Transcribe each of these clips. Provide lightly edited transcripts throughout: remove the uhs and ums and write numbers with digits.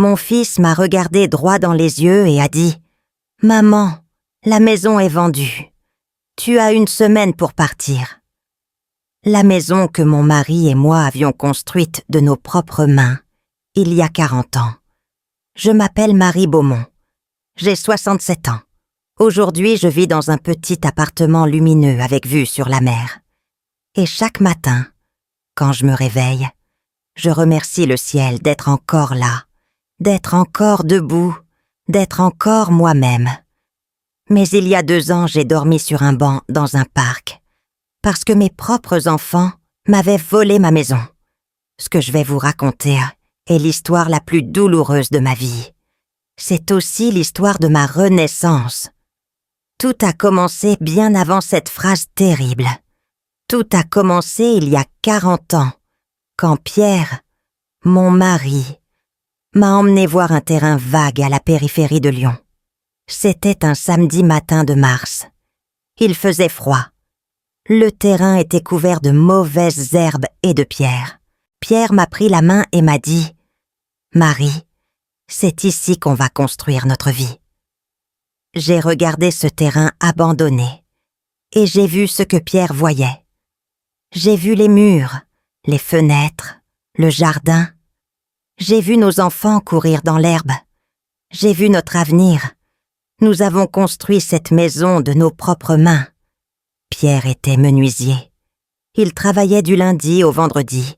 Mon fils m'a regardé droit dans les yeux et a dit « Maman, la maison est vendue. Tu as 1 semaine pour partir. » La maison que mon mari et moi avions construite de nos propres mains, il y a 40 ans. Je m'appelle Marie Beaumont. J'ai 67 ans. Aujourd'hui, je vis dans un petit appartement lumineux avec vue sur la mer. Et chaque matin, quand je me réveille, je remercie le ciel d'être encore là, d'être encore debout, d'être encore moi-même. Mais il y a 2 ans, j'ai dormi sur un banc dans un parc, parce que mes propres enfants m'avaient volé ma maison. Ce que je vais vous raconter est l'histoire la plus douloureuse de ma vie. C'est aussi l'histoire de ma renaissance. Tout a commencé bien avant cette phrase terrible. Tout a commencé il y a 40 ans, quand Pierre, mon mari, m'a emmené voir un terrain vague à la périphérie de Lyon. C'était un samedi matin de mars. Il faisait froid. Le terrain était couvert de mauvaises herbes et de pierres. Pierre m'a pris la main et m'a dit « Marie, c'est ici qu'on va construire notre vie. » J'ai regardé ce terrain abandonné et j'ai vu ce que Pierre voyait. J'ai vu les murs, les fenêtres, le jardin. J'ai vu nos enfants courir dans l'herbe. J'ai vu notre avenir. Nous avons construit cette maison de nos propres mains. Pierre était menuisier. Il travaillait du lundi au vendredi.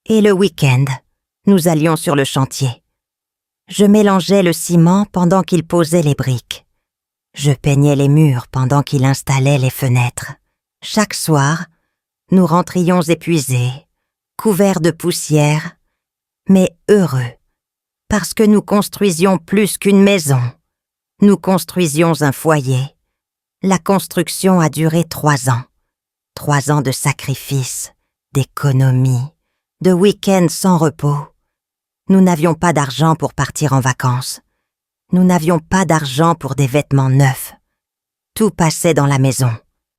Et le week-end, nous allions sur le chantier. Je mélangeais le ciment pendant qu'il posait les briques. Je peignais les murs pendant qu'il installait les fenêtres. Chaque soir, nous rentrions épuisés, couverts de poussière, mais heureux, parce que nous construisions plus qu'une maison. Nous construisions un foyer. La construction a duré 3 ans. 3 ans de sacrifices, d'économies, de week-ends sans repos. Nous n'avions pas d'argent pour partir en vacances. Nous n'avions pas d'argent pour des vêtements neufs. Tout passait dans la maison.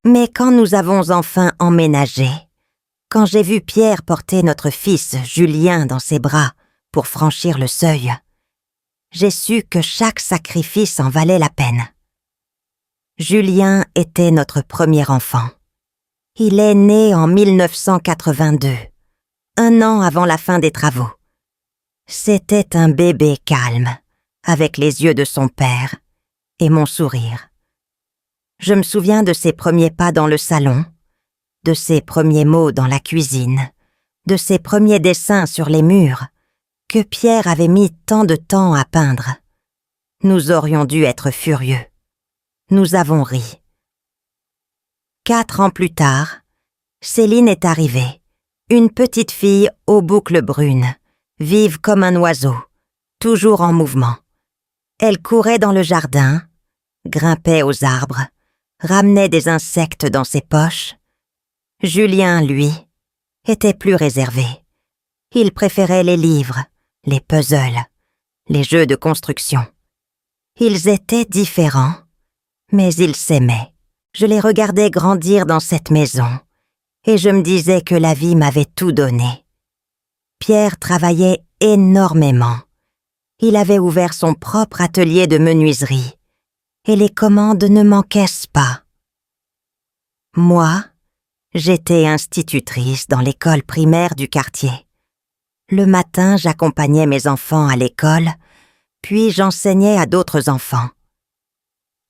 Mais quand nous avons enfin emménagé, quand j'ai vu Pierre porter notre fils Julien dans ses bras pour franchir le seuil, j'ai su que chaque sacrifice en valait la peine. Julien était notre premier enfant. Il est né en 1982, 1 an avant la fin des travaux. C'était un bébé calme, avec les yeux de son père et mon sourire. Je me souviens de ses premiers pas dans le salon, de ses premiers mots dans la cuisine, de ses premiers dessins sur les murs, que Pierre avait mis tant de temps à peindre. Nous aurions dû être furieux. Nous avons ri. 4 ans plus tard, Céline est arrivée, une petite fille aux boucles brunes, vive comme un oiseau, toujours en mouvement. Elle courait dans le jardin, grimpait aux arbres, ramenait des insectes dans ses poches. Julien, lui, était plus réservé. Il préférait les livres, les puzzles, les jeux de construction. Ils étaient différents, mais ils s'aimaient. Je les regardais grandir dans cette maison, et je me disais que la vie m'avait tout donné. Pierre travaillait énormément. Il avait ouvert son propre atelier de menuiserie, et les commandes ne manquaient pas. Moi, j'étais institutrice dans l'école primaire du quartier. Le matin, j'accompagnais mes enfants à l'école, puis j'enseignais à d'autres enfants.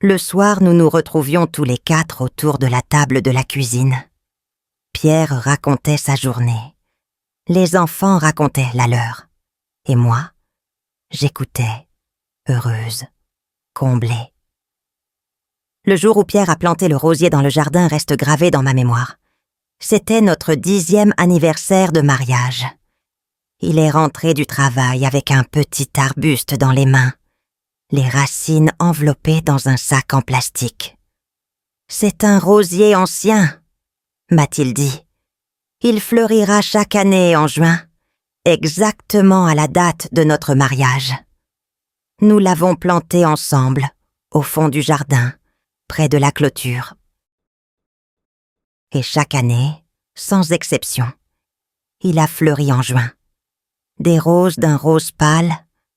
Le soir, nous nous retrouvions tous les 4 autour de la table de la cuisine. Pierre racontait sa journée. Les enfants racontaient la leur. Et moi, j'écoutais, heureuse, comblée. Le jour où Pierre a planté le rosier dans le jardin reste gravé dans ma mémoire. C'était notre 10e anniversaire de mariage. Il est rentré du travail avec un petit arbuste dans les mains, les racines enveloppées dans un sac en plastique. « C'est un rosier ancien », m'a-t-il dit. « Il fleurira chaque année en juin, exactement à la date de notre mariage. » Nous l'avons planté ensemble, au fond du jardin, près de la clôture. Et chaque année, sans exception, il a fleuri en juin. Des roses d'un rose pâle,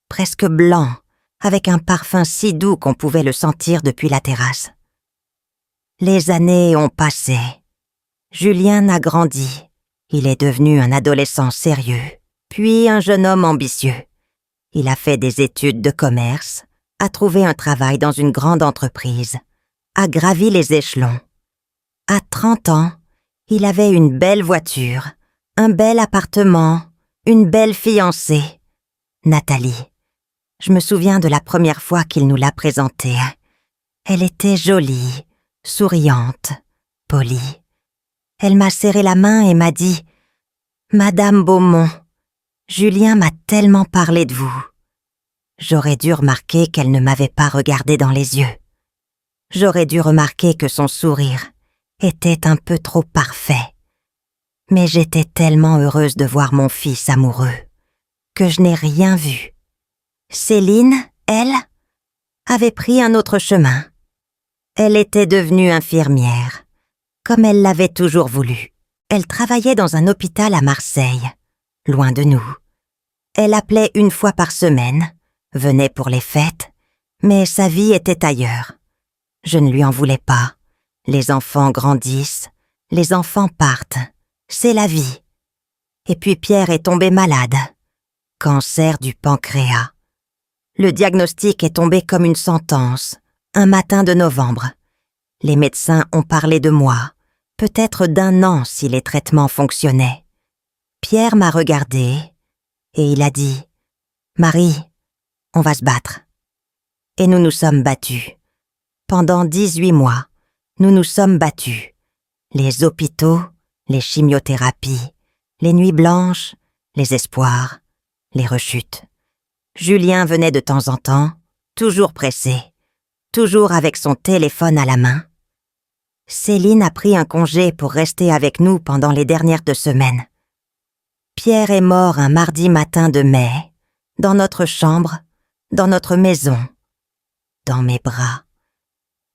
presque blanc, avec un parfum si doux qu'on pouvait le sentir depuis la terrasse. Les années ont passé. Julien a grandi. Il est devenu un adolescent sérieux, puis un jeune homme ambitieux. Il a fait des études de commerce, a trouvé un travail dans une grande entreprise, a gravi les échelons. À 30 ans, il avait une belle voiture, un bel appartement, une belle fiancée, Nathalie. Je me souviens de la première fois qu'il nous l'a présentée. Elle était jolie, souriante, polie. Elle m'a serré la main et m'a dit « Madame Beaumont, Julien m'a tellement parlé de vous. » J'aurais dû remarquer qu'elle ne m'avait pas regardé dans les yeux. J'aurais dû remarquer que son sourire était un peu trop parfait. Mais j'étais tellement heureuse de voir mon fils amoureux que je n'ai rien vu. Céline, elle, avait pris un autre chemin. Elle était devenue infirmière, comme elle l'avait toujours voulu. Elle travaillait dans un hôpital à Marseille, loin de nous. Elle appelait une fois par semaine, venait pour les fêtes, mais sa vie était ailleurs. Je ne lui en voulais pas. Les enfants grandissent, les enfants partent. C'est la vie. Et puis Pierre est tombé malade. Cancer du pancréas. Le diagnostic est tombé comme une sentence, un matin de novembre. Les médecins ont parlé de mois, peut-être d'1 an si les traitements fonctionnaient. Pierre m'a regardé et il a dit « Marie, on va se battre. » Et nous nous sommes battus. Pendant 18 mois, nous nous sommes battus. Les hôpitaux, les chimiothérapies, les nuits blanches, les espoirs, les rechutes. Julien venait de temps en temps, toujours pressé, toujours avec son téléphone à la main. Céline a pris un congé pour rester avec nous pendant les dernières 2 semaines. Pierre est mort un mardi matin de mai, dans notre chambre, dans notre maison, dans mes bras.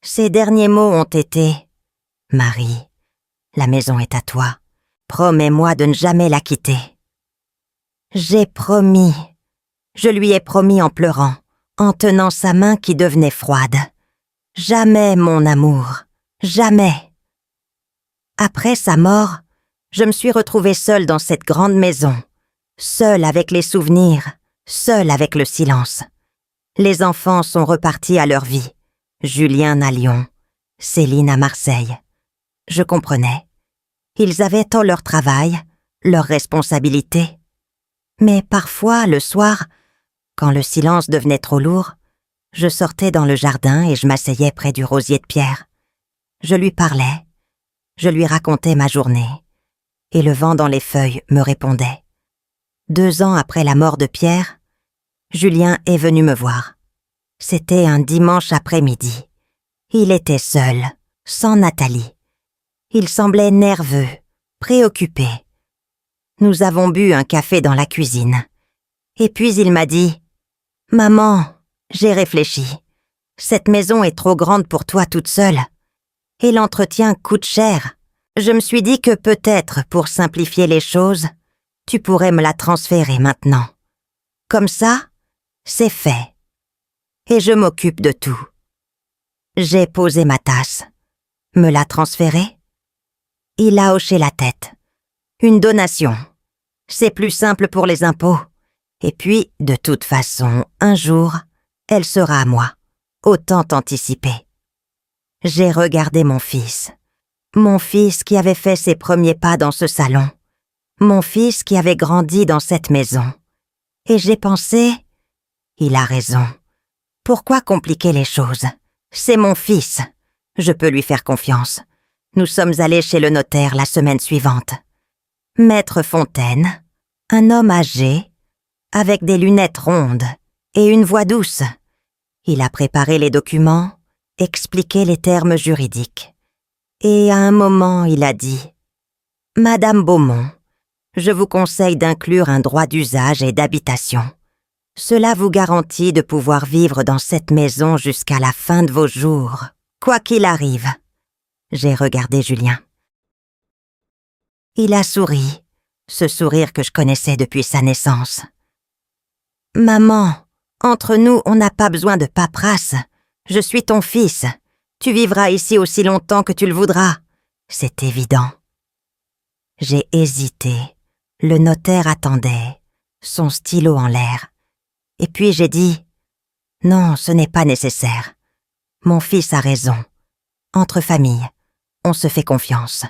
Ses derniers mots ont été « Marie, la maison est à toi. Promets-moi de ne jamais la quitter. » J'ai promis. Je lui ai promis en pleurant, en tenant sa main qui devenait froide. Jamais, mon amour, jamais. Après sa mort, je me suis retrouvée seule dans cette grande maison, seule avec les souvenirs, seule avec le silence. Les enfants sont repartis à leur vie. Julien à Lyon, Céline à Marseille. Je comprenais. Ils avaient tant leur travail, leurs responsabilités. Mais parfois, le soir, quand le silence devenait trop lourd, je sortais dans le jardin et je m'asseyais près du rosier de Pierre. Je lui parlais, je lui racontais ma journée, et le vent dans les feuilles me répondait. 2 ans après la mort de Pierre, Julien est venu me voir. C'était un dimanche après-midi. Il était seul, sans Nathalie. Il semblait nerveux, préoccupé. Nous avons bu un café dans la cuisine. Et puis il m'a dit « Maman, j'ai réfléchi. Cette maison est trop grande pour toi toute seule. Et l'entretien coûte cher. Je me suis dit que peut-être, pour simplifier les choses, tu pourrais me la transférer maintenant. Comme ça, c'est fait. Et je m'occupe de tout. » J'ai posé ma tasse. Me l'a transférée? Il a hoché la tête. Une donation. C'est plus simple pour les impôts. Et puis, de toute façon, un jour, elle sera à moi. Autant anticiper. J'ai regardé mon fils. Mon fils qui avait fait ses premiers pas dans ce salon. Mon fils qui avait grandi dans cette maison. Et j'ai pensé, il a raison. Pourquoi compliquer les choses? C'est mon fils. Je peux lui faire confiance. Nous sommes allés chez le notaire la semaine suivante. Maître Fontaine, un homme âgé, avec des lunettes rondes et une voix douce. Il a préparé les documents, expliqué les termes juridiques. Et à un moment, il a dit « Madame Beaumont, je vous conseille d'inclure un droit d'usage et d'habitation. Cela vous garantit de pouvoir vivre dans cette maison jusqu'à la fin de vos jours, quoi qu'il arrive. » J'ai regardé Julien. Il a souri, ce sourire que je connaissais depuis sa naissance. « Maman, Entre nous, on n'a pas besoin de paperasse. Je suis ton fils. Tu vivras ici aussi longtemps que tu le voudras. C'est évident. » J'ai hésité. Le notaire attendait, son stylo en l'air. Et puis j'ai dit « Non, ce n'est pas nécessaire. Mon fils a raison. Entre familles, on se fait confiance. »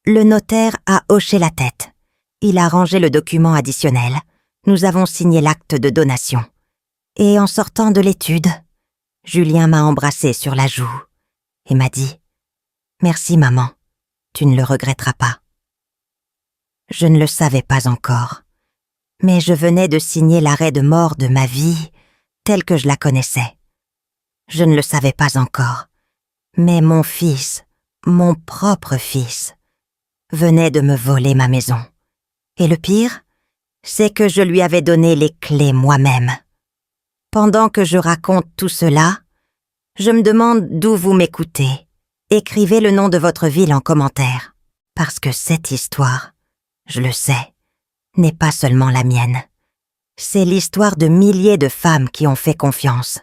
Le notaire a hoché la tête. Il a rangé le document additionnel. Nous avons signé l'acte de donation. Et en sortant de l'étude, Julien m'a embrassé sur la joue et m'a dit « Merci maman, tu ne le regretteras pas. » Je ne le savais pas encore, mais je venais de signer l'arrêt de mort de ma vie telle que je la connaissais. Je ne le savais pas encore, mais mon fils, mon propre fils, venait de me voler ma maison. Et le pire, c'est que je lui avais donné les clés moi-même. Pendant que je raconte tout cela, je me demande d'où vous m'écoutez. Écrivez le nom de votre ville en commentaire, parce que cette histoire, je le sais, n'est pas seulement la mienne. C'est l'histoire de milliers de femmes qui ont fait confiance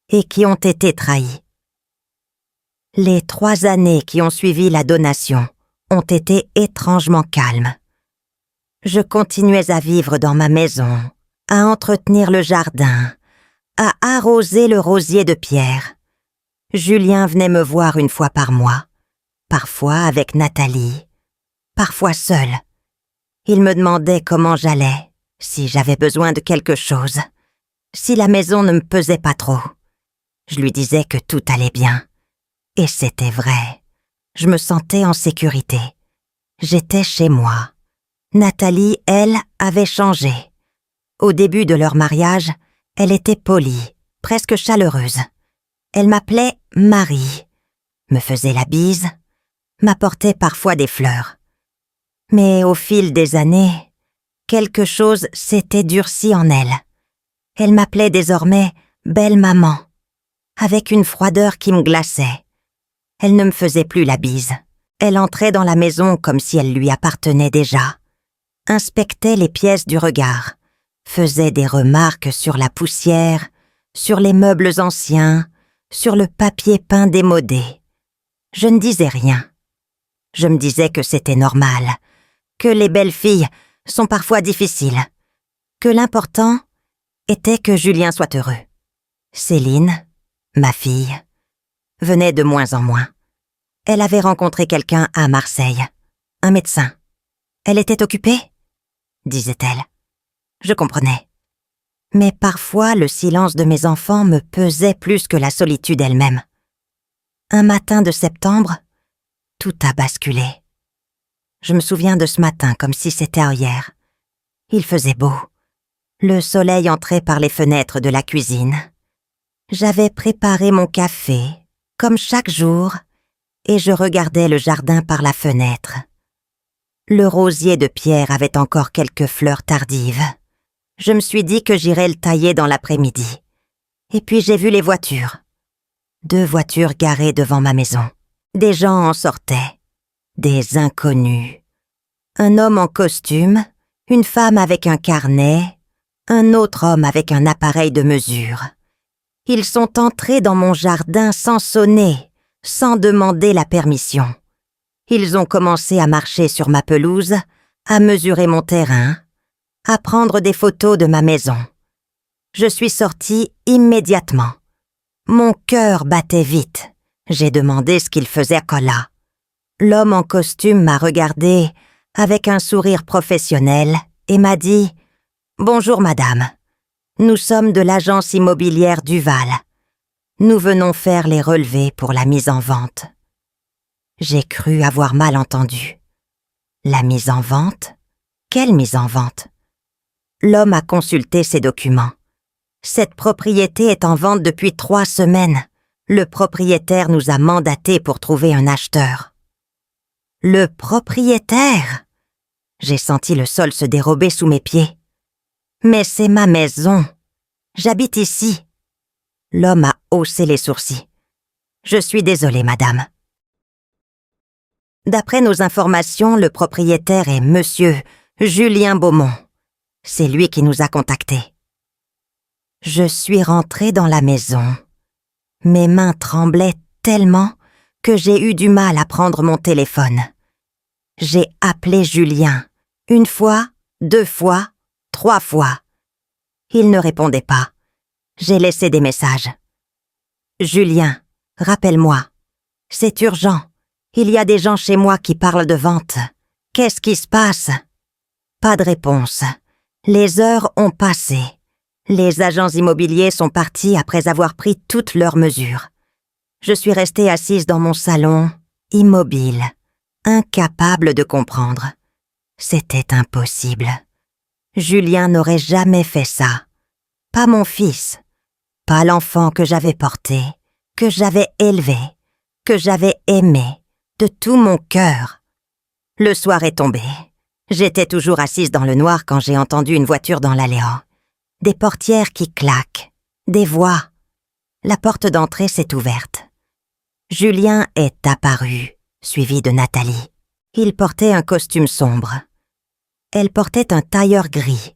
et qui ont été trahies. Les 3 années qui ont suivi la donation ont été étrangement calmes. Je continuais à vivre dans ma maison, à entretenir le jardin, à arroser le rosier de pierre. Julien venait me voir une fois par mois, parfois avec Nathalie, parfois seul. Il me demandait comment j'allais, si j'avais besoin de quelque chose, si la maison ne me pesait pas trop. Je lui disais que tout allait bien. Et c'était vrai. Je me sentais en sécurité. J'étais chez moi. Nathalie, elle, avait changé. Au début de leur mariage, elle était polie, presque chaleureuse. Elle m'appelait Marie, me faisait la bise, m'apportait parfois des fleurs. Mais au fil des années, quelque chose s'était durci en elle. Elle m'appelait désormais « belle maman », avec une froideur qui me glaçait. Elle ne me faisait plus la bise. Elle entrait dans la maison comme si elle lui appartenait déjà, inspectait les pièces du regard, faisait des remarques sur la poussière, sur les meubles anciens, sur le papier peint démodé. Je ne disais rien. Je me disais que c'était normal, que les belles filles sont parfois difficiles, que l'important était que Julien soit heureux. Céline, ma fille, venait de moins en moins. Elle avait rencontré quelqu'un à Marseille, un médecin. Elle était occupée, disait-elle. Je comprenais. Mais parfois, le silence de mes enfants me pesait plus que la solitude elle-même. Un matin de septembre, tout a basculé. Je me souviens de ce matin comme si c'était hier. Il faisait beau. Le soleil entrait par les fenêtres de la cuisine. J'avais préparé mon café, comme chaque jour, et je regardais le jardin par la fenêtre. Le rosier de pierre avait encore quelques fleurs tardives. Je me suis dit que j'irais le tailler dans l'après-midi. Et puis j'ai vu les voitures. 2 voitures garées devant ma maison. Des gens en sortaient. Des inconnus. Un homme en costume, une femme avec un carnet, un autre homme avec un appareil de mesure. Ils sont entrés dans mon jardin sans sonner, sans demander la permission. Ils ont commencé à marcher sur ma pelouse, à mesurer mon terrain, à prendre des photos de ma maison. Je suis sortie immédiatement. Mon cœur battait vite. J'ai demandé ce qu'il faisait là. L'homme en costume m'a regardé avec un sourire professionnel et m'a dit « Bonjour madame, nous sommes de l'agence immobilière Duval. Nous venons faire les relevés pour la mise en vente. » J'ai cru avoir mal entendu. La mise en vente? Quelle mise en vente? L'homme a consulté ses documents. Cette propriété est en vente depuis 3 semaines. Le propriétaire nous a mandatés pour trouver un acheteur. Le propriétaire? J'ai senti le sol se dérober sous mes pieds. Mais c'est ma maison. J'habite ici. L'homme a haussé les sourcils. Je suis désolé, madame. D'après nos informations, le propriétaire est monsieur Julien Beaumont. C'est lui qui nous a contactés. Je suis rentrée dans la maison. Mes mains tremblaient tellement que j'ai eu du mal à prendre mon téléphone. J'ai appelé Julien, 1 fois, 2 fois, 3 fois. Il ne répondait pas. J'ai laissé des messages. Julien, rappelle-moi. C'est urgent. Il y a des gens chez moi qui parlent de vente. Qu'est-ce qui se passe? Pas de réponse. Les heures ont passé. Les agents immobiliers sont partis après avoir pris toutes leurs mesures. Je suis restée assise dans mon salon, immobile, incapable de comprendre. C'était impossible. Julien n'aurait jamais fait ça. Pas mon fils. Pas l'enfant que j'avais porté, que j'avais élevé, que j'avais aimé, de tout mon cœur. Le soir est tombé. J'étais toujours assise dans le noir quand j'ai entendu une voiture dans l'allée. Des portières qui claquent, des voix. La porte d'entrée s'est ouverte. Julien est apparu, suivi de Nathalie. Il portait un costume sombre. Elle portait un tailleur gris.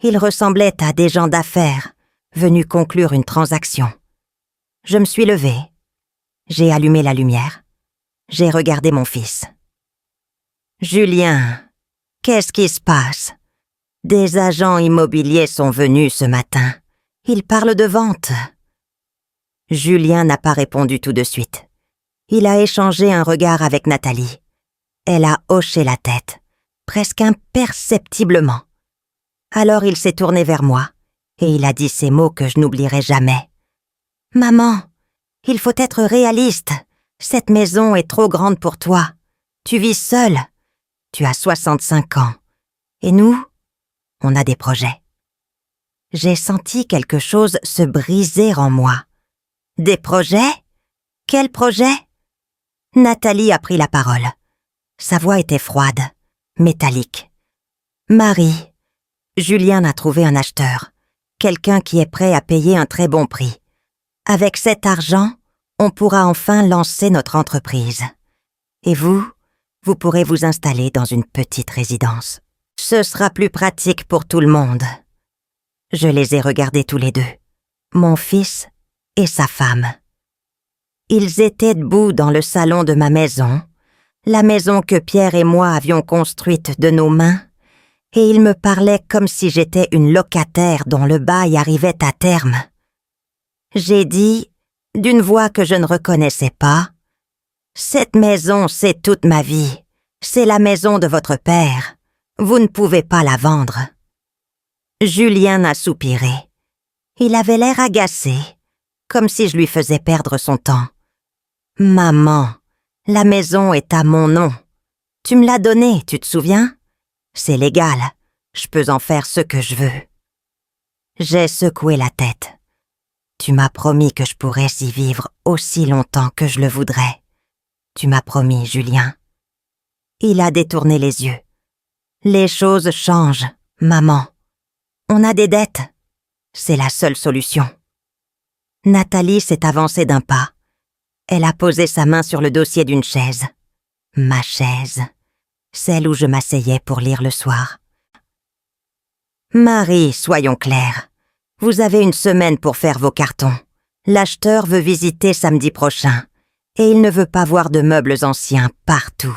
Il ressemblait à des gens d'affaires, venus conclure une transaction. Je me suis levée. J'ai allumé la lumière. J'ai regardé mon fils. Julien, qu'est-ce qui se passe? Des agents immobiliers sont venus ce matin. Ils parlent de vente. Julien n'a pas répondu tout de suite. Il a échangé un regard avec Nathalie. Elle a hoché la tête, presque imperceptiblement. Alors il s'est tourné vers moi, et il a dit ces mots que je n'oublierai jamais. « Maman, il faut être réaliste. Cette maison est trop grande pour toi. Tu vis seule. Tu as 65 ans. Et nous, on a des projets. » J'ai senti quelque chose se briser en moi. « Des projets? Quels projets? » Nathalie a pris la parole. Sa voix était froide, métallique. « Marie, Julien a trouvé un acheteur, quelqu'un qui est prêt à payer un très bon prix. Avec cet argent, on pourra enfin lancer notre entreprise. Et vous pourrez vous installer dans une petite résidence. Ce sera plus pratique pour tout le monde. » Je les ai regardés tous les deux, mon fils et sa femme. Ils étaient debout dans le salon de ma maison, la maison que Pierre et moi avions construite de nos mains, et ils me parlaient comme si j'étais une locataire dont le bail arrivait à terme. J'ai dit, d'une voix que je ne reconnaissais pas, « Cette maison, c'est toute ma vie. C'est la maison de votre père. Vous ne pouvez pas la vendre. » Julien a soupiré. Il avait l'air agacé, comme si je lui faisais perdre son temps. « Maman, la maison est à mon nom. Tu me l'as donnée, tu te souviens? C'est légal, je peux en faire ce que je veux. » J'ai secoué la tête. « Tu m'as promis que je pourrais y vivre aussi longtemps que je le voudrais. Tu m'as promis, Julien. » Il a détourné les yeux. « Les choses changent, maman. On a des dettes. C'est la seule solution. » Nathalie s'est avancée d'un pas. Elle a posé sa main sur le dossier d'une chaise. Ma chaise. Celle où je m'asseyais pour lire le soir. « Marie, soyons clairs. Vous avez 1 semaine pour faire vos cartons. L'acheteur veut visiter samedi prochain, et il ne veut pas voir de meubles anciens partout.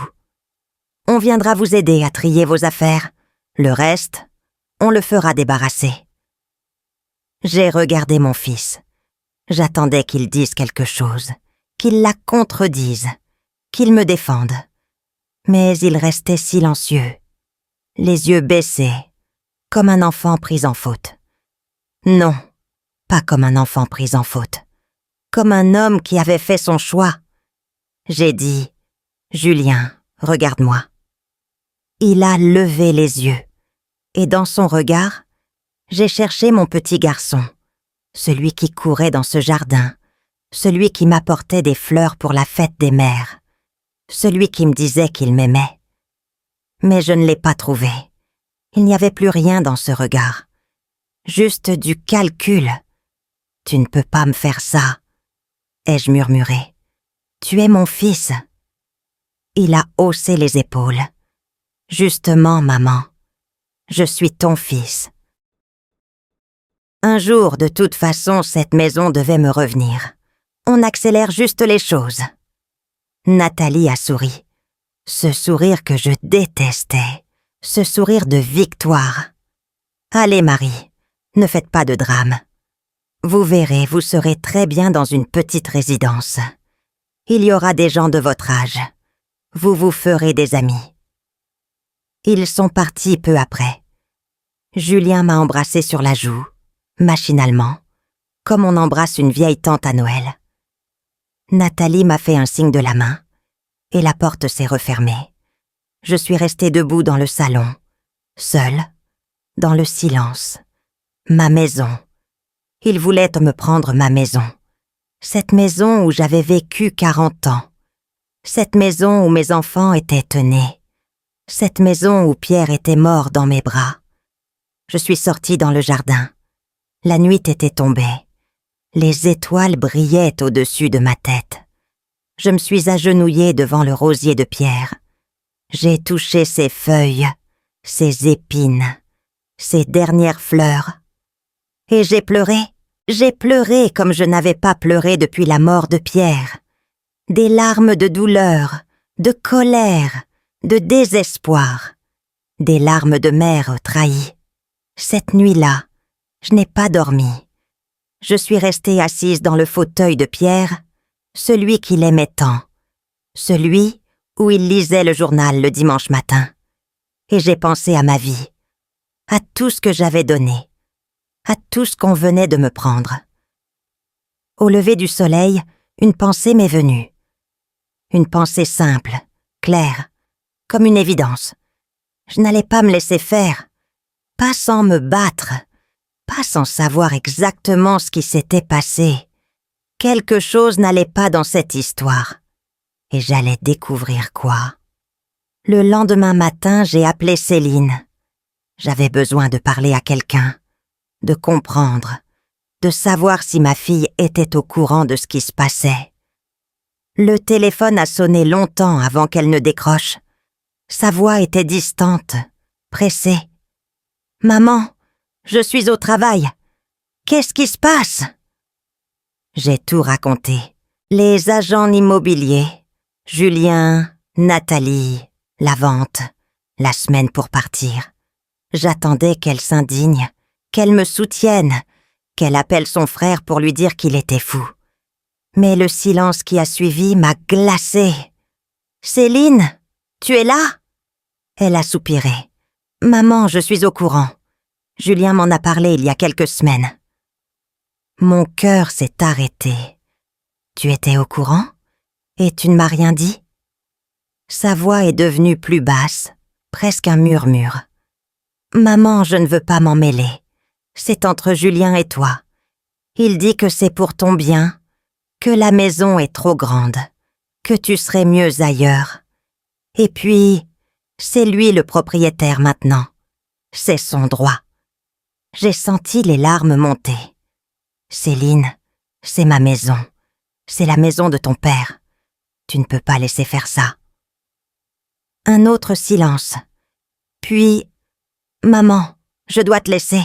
On viendra vous aider à trier vos affaires. Le reste, on le fera débarrasser. » J'ai regardé mon fils. J'attendais qu'il dise quelque chose, qu'il la contredise, qu'il me défende. Mais il restait silencieux, les yeux baissés, comme un enfant pris en faute. Non, pas comme un enfant pris en faute, comme un homme qui avait fait son choix. J'ai dit, « Julien, regarde-moi. » Il a levé les yeux, et dans son regard, j'ai cherché mon petit garçon, celui qui courait dans ce jardin, celui qui m'apportait des fleurs pour la fête des mères, celui qui me disait qu'il m'aimait. Mais je ne l'ai pas trouvé. Il n'y avait plus rien dans ce regard. Juste du calcul. « Tu ne peux pas me faire ça, » ai-je murmuré. « Tu es mon fils. » Il a haussé les épaules. « Justement, maman, je suis ton fils. » Un jour, de toute façon, cette maison devait me revenir. On accélère juste les choses. Nathalie a souri. Ce sourire que je détestais. Ce sourire de victoire. Allez, Marie, ne faites pas de drame. Vous verrez, vous serez très bien dans une petite résidence. Il y aura des gens de votre âge. Vous vous ferez des amis. Ils sont partis peu après. Julien m'a embrassé sur la joue, machinalement, comme on embrasse une vieille tante à Noël. Nathalie m'a fait un signe de la main, et la porte s'est refermée. Je suis restée debout dans le salon, seule, dans le silence. Ma maison. Il voulait me prendre ma maison. Cette maison où j'avais vécu 40 ans. Cette maison où mes enfants étaient nés. Cette maison où Pierre était mort dans mes bras. Je suis sortie dans le jardin. La nuit était tombée. Les étoiles brillaient au-dessus de ma tête. Je me suis agenouillée devant le rosier de Pierre. J'ai touché ses feuilles, ses épines, ses dernières fleurs. Et j'ai pleuré comme je n'avais pas pleuré depuis la mort de Pierre. Des larmes de douleur, de colère, de désespoir. Des larmes de mère trahie. Cette nuit-là, je n'ai pas dormi. Je suis restée assise dans le fauteuil de Pierre, celui qu'il aimait tant, celui où il lisait le journal le dimanche matin. Et j'ai pensé à ma vie, à tout ce que j'avais donné, à tout ce qu'on venait de me prendre. Au lever du soleil, une pensée m'est venue. Une pensée simple, claire, comme une évidence. Je n'allais pas me laisser faire, pas sans me battre, pas sans savoir exactement ce qui s'était passé. Quelque chose n'allait pas dans cette histoire. Et j'allais découvrir quoi. Le lendemain matin, j'ai appelé Céline. J'avais besoin de parler à quelqu'un, de comprendre, de savoir si ma fille était au courant de ce qui se passait. Le téléphone a sonné longtemps avant qu'elle ne décroche. Sa voix était distante, pressée. « Maman, je suis au travail. Qu'est-ce qui se passe ?» J'ai tout raconté. Les agents immobiliers, Julien, Nathalie, la vente, la semaine pour partir. J'attendais qu'elle s'indigne, qu'elle me soutienne, qu'elle appelle son frère pour lui dire qu'il était fou. Mais le silence qui a suivi m'a glacée. « Céline, tu es là ?» Elle a soupiré. « Maman, je suis au courant. Julien m'en a parlé il y a quelques semaines. » Mon cœur s'est arrêté. « Tu étais au courant ? Et tu ne m'as rien dit ?» Sa voix est devenue plus basse, presque un murmure. « Maman, je ne veux pas m'en mêler. C'est entre Julien et toi. Il dit que c'est pour ton bien, que la maison est trop grande, que tu serais mieux ailleurs. Et puis, c'est lui le propriétaire maintenant. C'est son droit. » J'ai senti les larmes monter. « Céline, c'est ma maison. C'est la maison de ton père. Tu ne peux pas laisser faire ça. » Un autre silence. Puis, « Maman, je dois te laisser.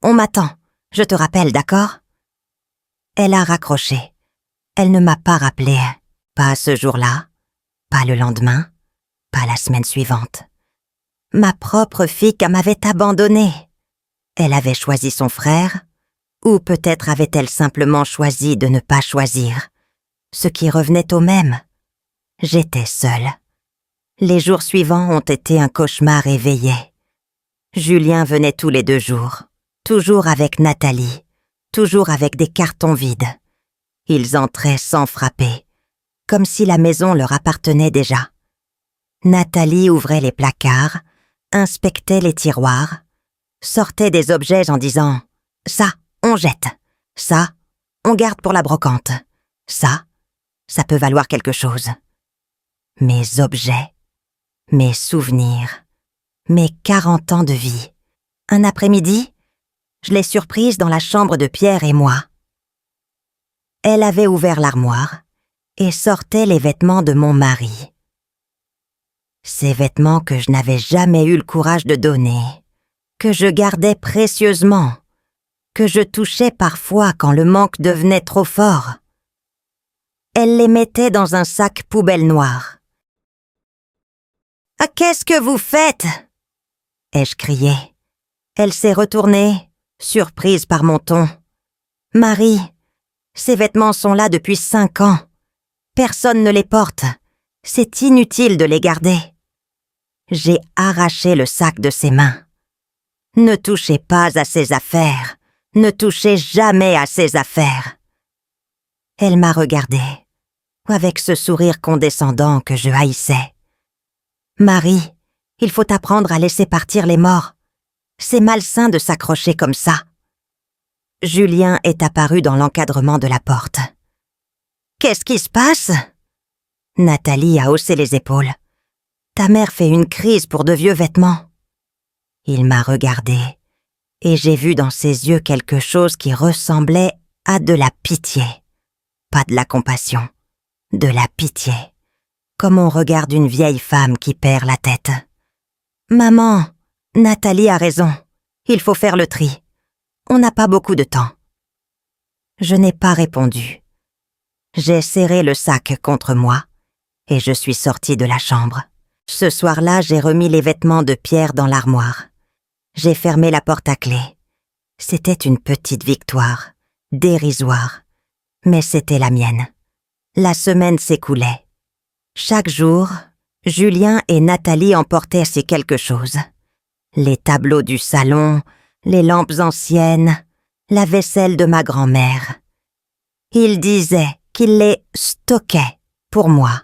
On m'attend. Je te rappelle, d'accord ?» Elle a raccroché. Elle ne m'a pas rappelé. Pas ce jour-là, pas le lendemain, pas la semaine suivante. Ma propre fille m'avait abandonnée. Elle avait choisi son frère, ou peut-être avait-elle simplement choisi de ne pas choisir, ce qui revenait au même. J'étais seule. Les jours suivants ont été un cauchemar éveillé. Julien venait tous les 2 jours, toujours avec Nathalie, toujours avec des cartons vides. Ils entraient sans frapper, comme si la maison leur appartenait déjà. Nathalie ouvrait les placards, inspectait les tiroirs, sortait des objets en disant « Ça, on jette. Ça, on garde pour la brocante. Ça peut valoir quelque chose. » Mes objets, mes souvenirs, mes 40 ans de vie. Un après-midi, je l'ai surprise dans la chambre de Pierre et moi. Elle avait ouvert l'armoire et sortait les vêtements de mon mari. Ces vêtements que je n'avais jamais eu le courage de donner, que je gardais précieusement, que je touchais parfois quand le manque devenait trop fort. Elle les mettait dans un sac poubelle noir. « Ah, qu'est-ce que vous faites ?» ai-je crié. Elle s'est retournée, surprise par mon ton. « Marie, ces vêtements sont là depuis 5 ans. Personne ne les porte. C'est inutile de les garder. » J'ai arraché le sac de ses mains. « Ne touchez pas à ses affaires. Ne touchez jamais à ses affaires. » Elle m'a regardé, avec ce sourire condescendant que je haïssais. « Marie, il faut apprendre à laisser partir les morts. C'est malsain de s'accrocher comme ça. » Julien est apparu dans l'encadrement de la porte. « Qu'est-ce qui se passe ?» Nathalie a haussé les épaules. « Ta mère fait une crise pour de vieux vêtements. » Il m'a regardé, et j'ai vu dans ses yeux quelque chose qui ressemblait à de la pitié. Pas de la compassion, de la pitié. Comme on regarde une vieille femme qui perd la tête. « Maman, Nathalie a raison. Il faut faire le tri. On n'a pas beaucoup de temps. » Je n'ai pas répondu. J'ai serré le sac contre moi et je suis sortie de la chambre. Ce soir-là, j'ai remis les vêtements de Pierre dans l'armoire. J'ai fermé la porte à clé. C'était une petite victoire, dérisoire, mais c'était la mienne. La semaine s'écoulait. Chaque jour, Julien et Nathalie emportaient ces quelque chose. Les tableaux du salon, les lampes anciennes, la vaisselle de ma grand-mère. Ils disaient qu'ils les stockaient pour moi,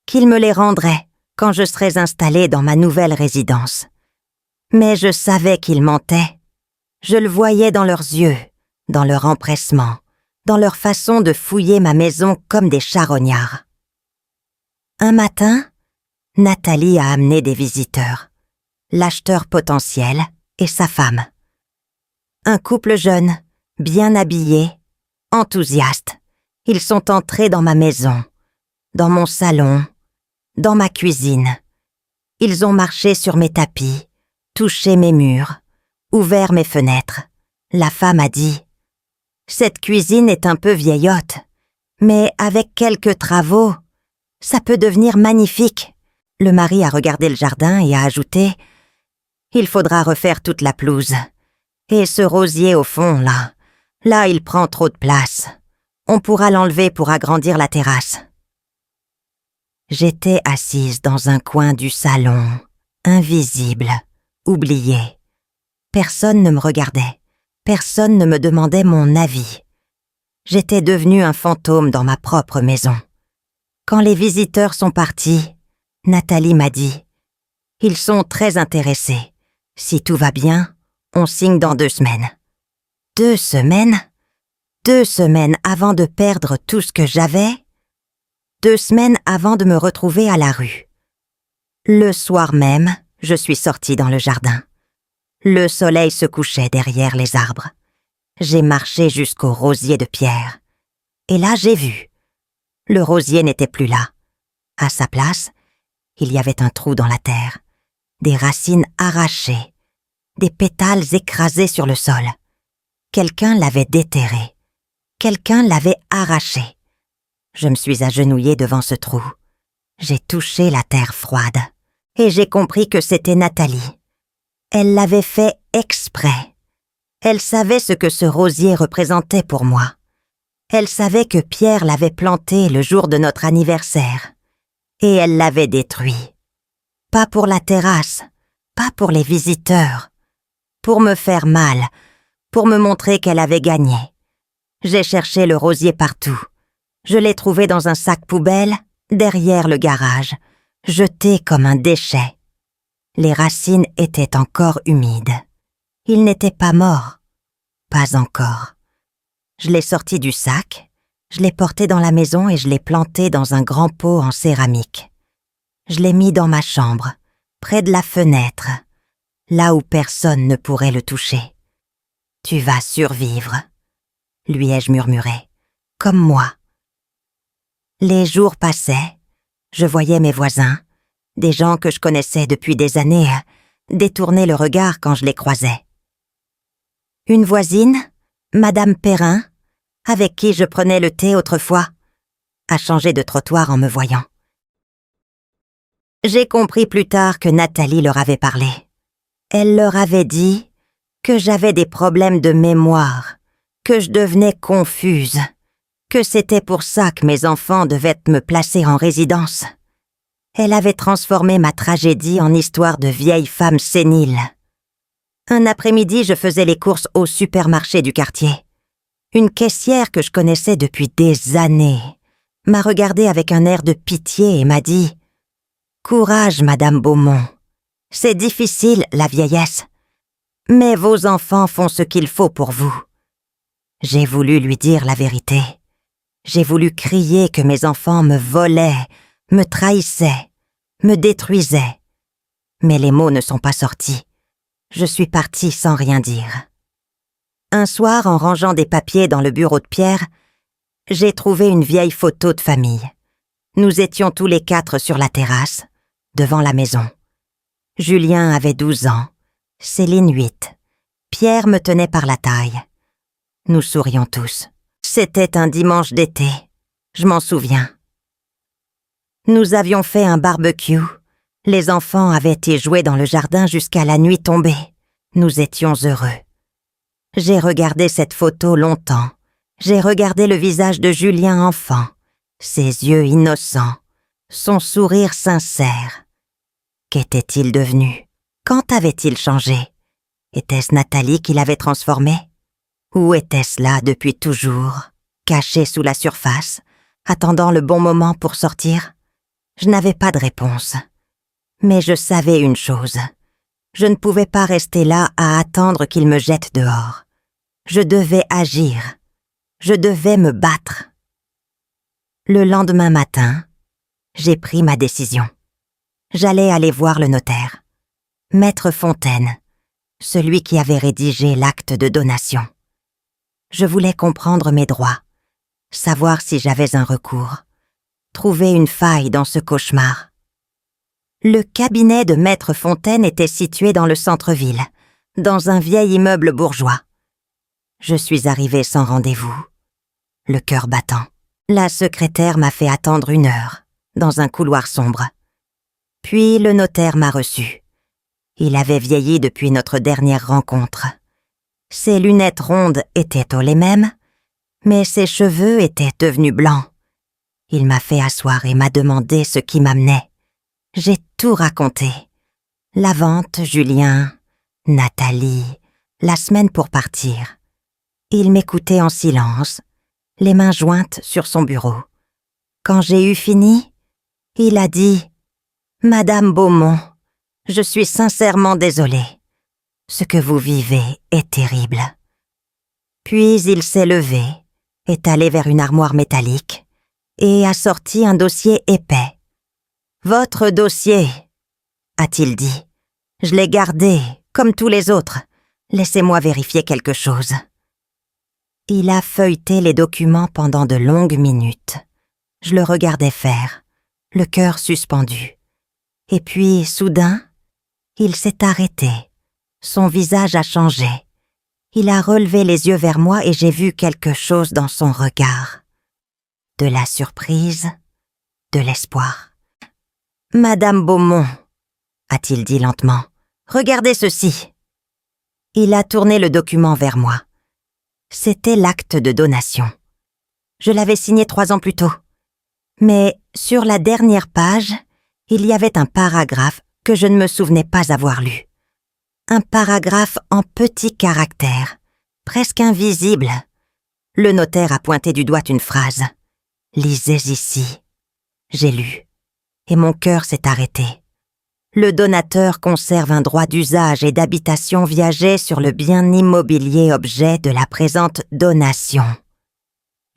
qu'ils me les rendraient quand je serais installée dans ma nouvelle résidence. Mais je savais qu'ils mentaient. Je le voyais dans leurs yeux, dans leur empressement, dans leur façon de fouiller ma maison comme des charognards. Un matin, Nathalie a amené des visiteurs, l'acheteur potentiel et sa femme. Un couple jeune, bien habillé, enthousiaste. Ils sont entrés dans ma maison, dans mon salon, dans ma cuisine. Ils ont marché sur mes tapis, touché mes murs, ouvert mes fenêtres. La femme a dit « Cette cuisine est un peu vieillotte, mais avec quelques travaux, ça peut devenir magnifique. » Le mari a regardé le jardin et a ajouté « Il faudra refaire toute la pelouse. Et ce rosier au fond, là il prend trop de place. On pourra l'enlever pour agrandir la terrasse. » J'étais assise dans un coin du salon, invisible, oubliée. Personne ne me regardait, personne ne me demandait mon avis. J'étais devenue un fantôme dans ma propre maison. Quand les visiteurs sont partis, Nathalie m'a dit « Ils sont très intéressés. Si tout va bien, on signe dans 2 semaines. » 2 semaines ? 2 semaines avant de perdre tout ce que j'avais ? 2 semaines avant de me retrouver à la rue. Le soir même, je suis sortie dans le jardin. Le soleil se couchait derrière les arbres. J'ai marché jusqu'au rosier de Pierre. Et là, j'ai vu. Le rosier n'était plus là. À sa place, il y avait un trou dans la terre, des racines arrachées, des pétales écrasés sur le sol. Quelqu'un l'avait déterré. Quelqu'un l'avait arraché. Je me suis agenouillée devant ce trou. J'ai touché la terre froide et j'ai compris que c'était Nathalie. Elle l'avait fait exprès. Elle savait ce que ce rosier représentait pour moi. Elle savait que Pierre l'avait planté le jour de notre anniversaire. Et elle l'avait détruit. Pas pour la terrasse, pas pour les visiteurs. Pour me faire mal, pour me montrer qu'elle avait gagné. J'ai cherché le rosier partout. Je l'ai trouvé dans un sac poubelle, derrière le garage, jeté comme un déchet. Les racines étaient encore humides. Il n'était pas mort. Pas encore. Je l'ai sorti du sac, je l'ai porté dans la maison et je l'ai planté dans un grand pot en céramique. Je l'ai mis dans ma chambre, près de la fenêtre, là où personne ne pourrait le toucher. « Tu vas survivre », lui ai-je murmuré, « comme moi. » Les jours passaient, je voyais mes voisins, des gens que je connaissais depuis des années, détourner le regard quand je les croisais. Une voisine, Madame Perrin, avec qui je prenais le thé autrefois, a changé de trottoir en me voyant. J'ai compris plus tard que Nathalie leur avait parlé. Elle leur avait dit que j'avais des problèmes de mémoire, que je devenais confuse, que c'était pour ça que mes enfants devaient me placer en résidence. Elle avait transformé ma tragédie en histoire de vieille femme sénile. Un après-midi, je faisais les courses au supermarché du quartier. Une caissière que je connaissais depuis des années m'a regardée avec un air de pitié et m'a dit « Courage, Madame Beaumont. C'est difficile, la vieillesse. Mais vos enfants font ce qu'il faut pour vous. » J'ai voulu lui dire la vérité. J'ai voulu crier que mes enfants me volaient, me trahissaient, me détruisaient. Mais les mots ne sont pas sortis. Je suis partie sans rien dire. Un soir, en rangeant des papiers dans le bureau de Pierre, j'ai trouvé une vieille photo de famille. Nous étions tous les 4 sur la terrasse, devant la maison. Julien avait 12 ans, Céline 8. Pierre me tenait par la taille. Nous sourions tous. C'était un dimanche d'été, je m'en souviens. Nous avions fait un barbecue. Les enfants avaient été jouer dans le jardin jusqu'à la nuit tombée. Nous étions heureux. J'ai regardé cette photo longtemps. J'ai regardé le visage de Julien enfant, ses yeux innocents, son sourire sincère. Qu'était-il devenu? Quand avait-il changé? Était-ce Nathalie qui l'avait transformé? Ou était-ce là depuis toujours, caché sous la surface, attendant le bon moment pour sortir? Je n'avais pas de réponse. Mais je savais une chose. Je ne pouvais pas rester là à attendre qu'il me jette dehors. Je devais agir. Je devais me battre. Le lendemain matin, j'ai pris ma décision. J'allais aller voir le notaire, Maître Fontaine, celui qui avait rédigé l'acte de donation. Je voulais comprendre mes droits, savoir si j'avais un recours, trouver une faille dans ce cauchemar. Le cabinet de Maître Fontaine était situé dans le centre-ville, dans un vieil immeuble bourgeois. Je suis arrivée sans rendez-vous, le cœur battant. La secrétaire m'a fait attendre 1 heure, dans un couloir sombre. Puis le notaire m'a reçu. Il avait vieilli depuis notre dernière rencontre. Ses lunettes rondes étaient les mêmes, mais ses cheveux étaient devenus blancs. Il m'a fait asseoir et m'a demandé ce qui m'amenait. J'ai tout raconté. La vente, Julien, Nathalie, la semaine pour partir. Il m'écoutait en silence, les mains jointes sur son bureau. Quand j'ai eu fini, il a dit « Madame Beaumont, je suis sincèrement désolé. Ce que vous vivez est terrible. » Puis il s'est levé, est allé vers une armoire métallique et a sorti un dossier épais. « Votre dossier, a-t-il dit. Je l'ai gardé, comme tous les autres. Laissez-moi vérifier quelque chose. » Il a feuilleté les documents pendant de longues minutes. Je le regardais faire, le cœur suspendu. Et puis, soudain, il s'est arrêté. Son visage a changé. Il a relevé les yeux vers moi et j'ai vu quelque chose dans son regard. De la surprise, de l'espoir. « Madame Beaumont, a-t-il dit lentement, regardez ceci. » Il a tourné le document vers moi. C'était l'acte de donation. Je l'avais signé 3 ans plus tôt. Mais sur la dernière page, il y avait un paragraphe que je ne me souvenais pas avoir lu. Un paragraphe en petits caractères, presque invisible. Le notaire a pointé du doigt une phrase. « Lisez ici. » J'ai lu, et mon cœur s'est arrêté. Le donateur conserve un droit d'usage et d'habitation viager sur le bien immobilier objet de la présente donation.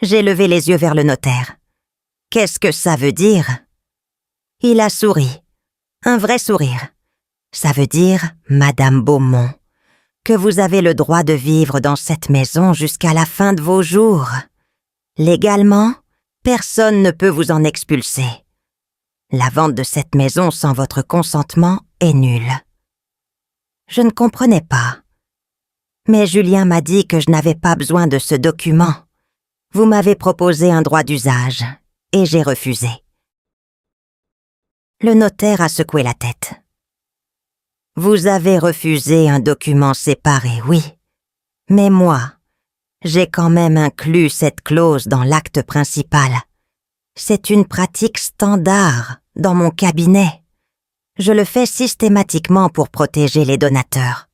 J'ai levé les yeux vers le notaire. « Qu'est-ce que ça veut dire ?» Il a souri. Un vrai sourire. Ça veut dire, Madame Beaumont, que vous avez le droit de vivre dans cette maison jusqu'à la fin de vos jours. Légalement, personne ne peut vous en expulser. La vente de cette maison sans votre consentement est nulle. Je ne comprenais pas. Mais Julien m'a dit que je n'avais pas besoin de ce document. Vous m'avez proposé un droit d'usage, et j'ai refusé. » Le notaire a secoué la tête. « Vous avez refusé un document séparé, oui. Mais moi, j'ai quand même inclus cette clause dans l'acte principal. C'est une pratique standard dans mon cabinet. Je le fais systématiquement pour protéger les donateurs.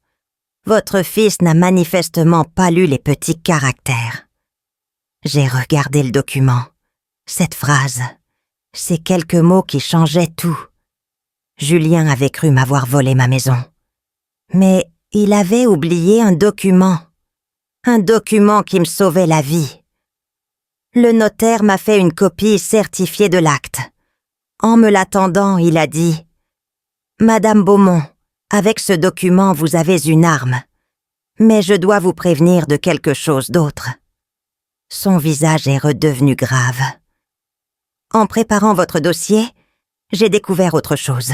Votre fils n'a manifestement pas lu les petits caractères. » J'ai regardé le document. Cette phrase, ces quelques mots qui changeaient tout. Julien avait cru m'avoir volé ma maison. Mais il avait oublié un document qui me sauvait la vie. Le notaire m'a fait une copie certifiée de l'acte. En me l'attendant, il a dit « Madame Beaumont, avec ce document, vous avez une arme. Mais je dois vous prévenir de quelque chose d'autre. » Son visage est redevenu grave. « En préparant votre dossier, j'ai découvert autre chose.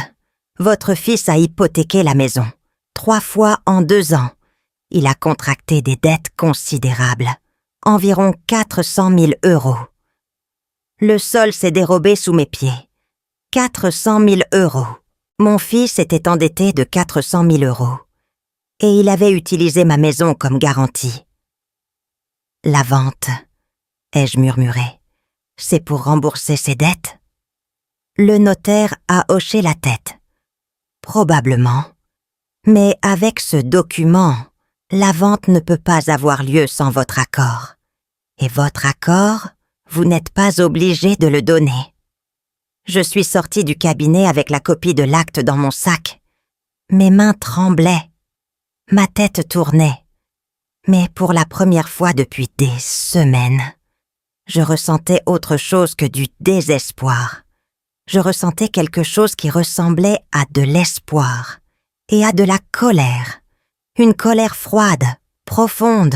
Votre fils a hypothéqué la maison. 3 fois en 2 ans. Il a contracté des dettes considérables. Environ 400 000 €. Le sol s'est dérobé sous mes pieds. 400 000 €. Mon fils était endetté de 400 000 €. Et il avait utilisé ma maison comme garantie. La vente, ai-je murmuré, c'est pour rembourser ses dettes? Le notaire a hoché la tête. Probablement. Mais avec ce document, la vente ne peut pas avoir lieu sans votre accord. Et votre accord, vous n'êtes pas obligé de le donner. Je suis sortie du cabinet avec la copie de l'acte dans mon sac. Mes mains tremblaient. Ma tête tournait. Mais pour la première fois depuis des semaines, je ressentais autre chose que du désespoir. Je ressentais quelque chose qui ressemblait à de l'espoir et à de la colère. Une colère froide, profonde,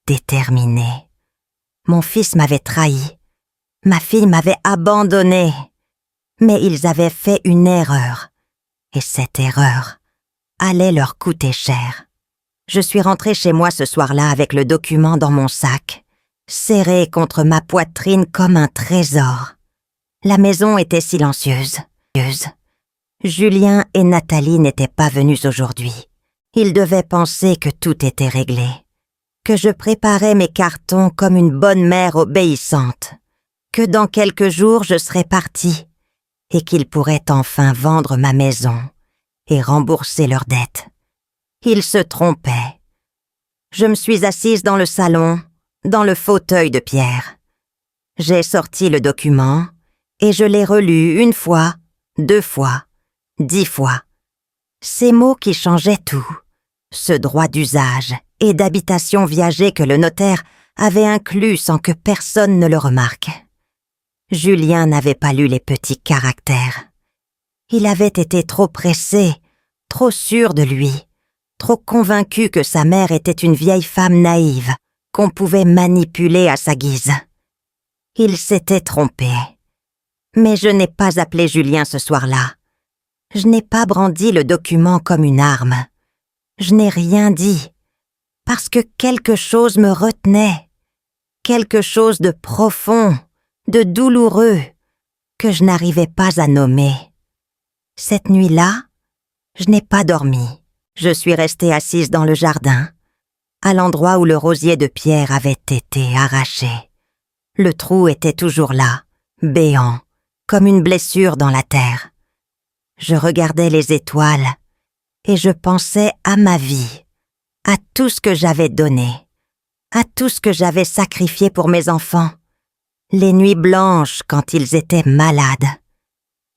déterminée. Mon fils m'avait trahi. Ma fille m'avait abandonnée. Mais ils avaient fait une erreur. Et cette erreur allait leur coûter cher. Je suis rentrée chez moi ce soir-là avec le document dans mon sac, serré contre ma poitrine comme un trésor. La maison était silencieuse. Julien et Nathalie n'étaient pas venus aujourd'hui. Ils devaient penser que tout était réglé, que je préparais mes cartons comme une bonne mère obéissante, que dans quelques jours je serais partie et qu'ils pourraient enfin vendre ma maison et rembourser leurs dettes. Ils se trompaient. Je me suis assise dans le salon, dans le fauteuil de pierre. J'ai sorti le document et je l'ai relu 1 fois, 2 fois, 10 fois. Ces mots qui changeaient tout, ce droit d'usage et d'habitation viagée que le notaire avait inclus sans que personne ne le remarque. Julien n'avait pas lu les petits caractères. Il avait été trop pressé, trop sûr de lui, trop convaincu que sa mère était une vieille femme naïve qu'on pouvait manipuler à sa guise. Il s'était trompé. Mais je n'ai pas appelé Julien ce soir-là. Je n'ai pas brandi le document comme une arme. Je n'ai rien dit, parce que quelque chose me retenait, quelque chose de profond, de douloureux, que je n'arrivais pas à nommer. Cette nuit-là, je n'ai pas dormi. Je suis restée assise dans le jardin, à l'endroit où le rosier de pierre avait été arraché. Le trou était toujours là, béant, comme une blessure dans la terre. Je regardais les étoiles et je pensais à ma vie, à tout ce que j'avais donné, à tout ce que j'avais sacrifié pour mes enfants, les nuits blanches quand ils étaient malades,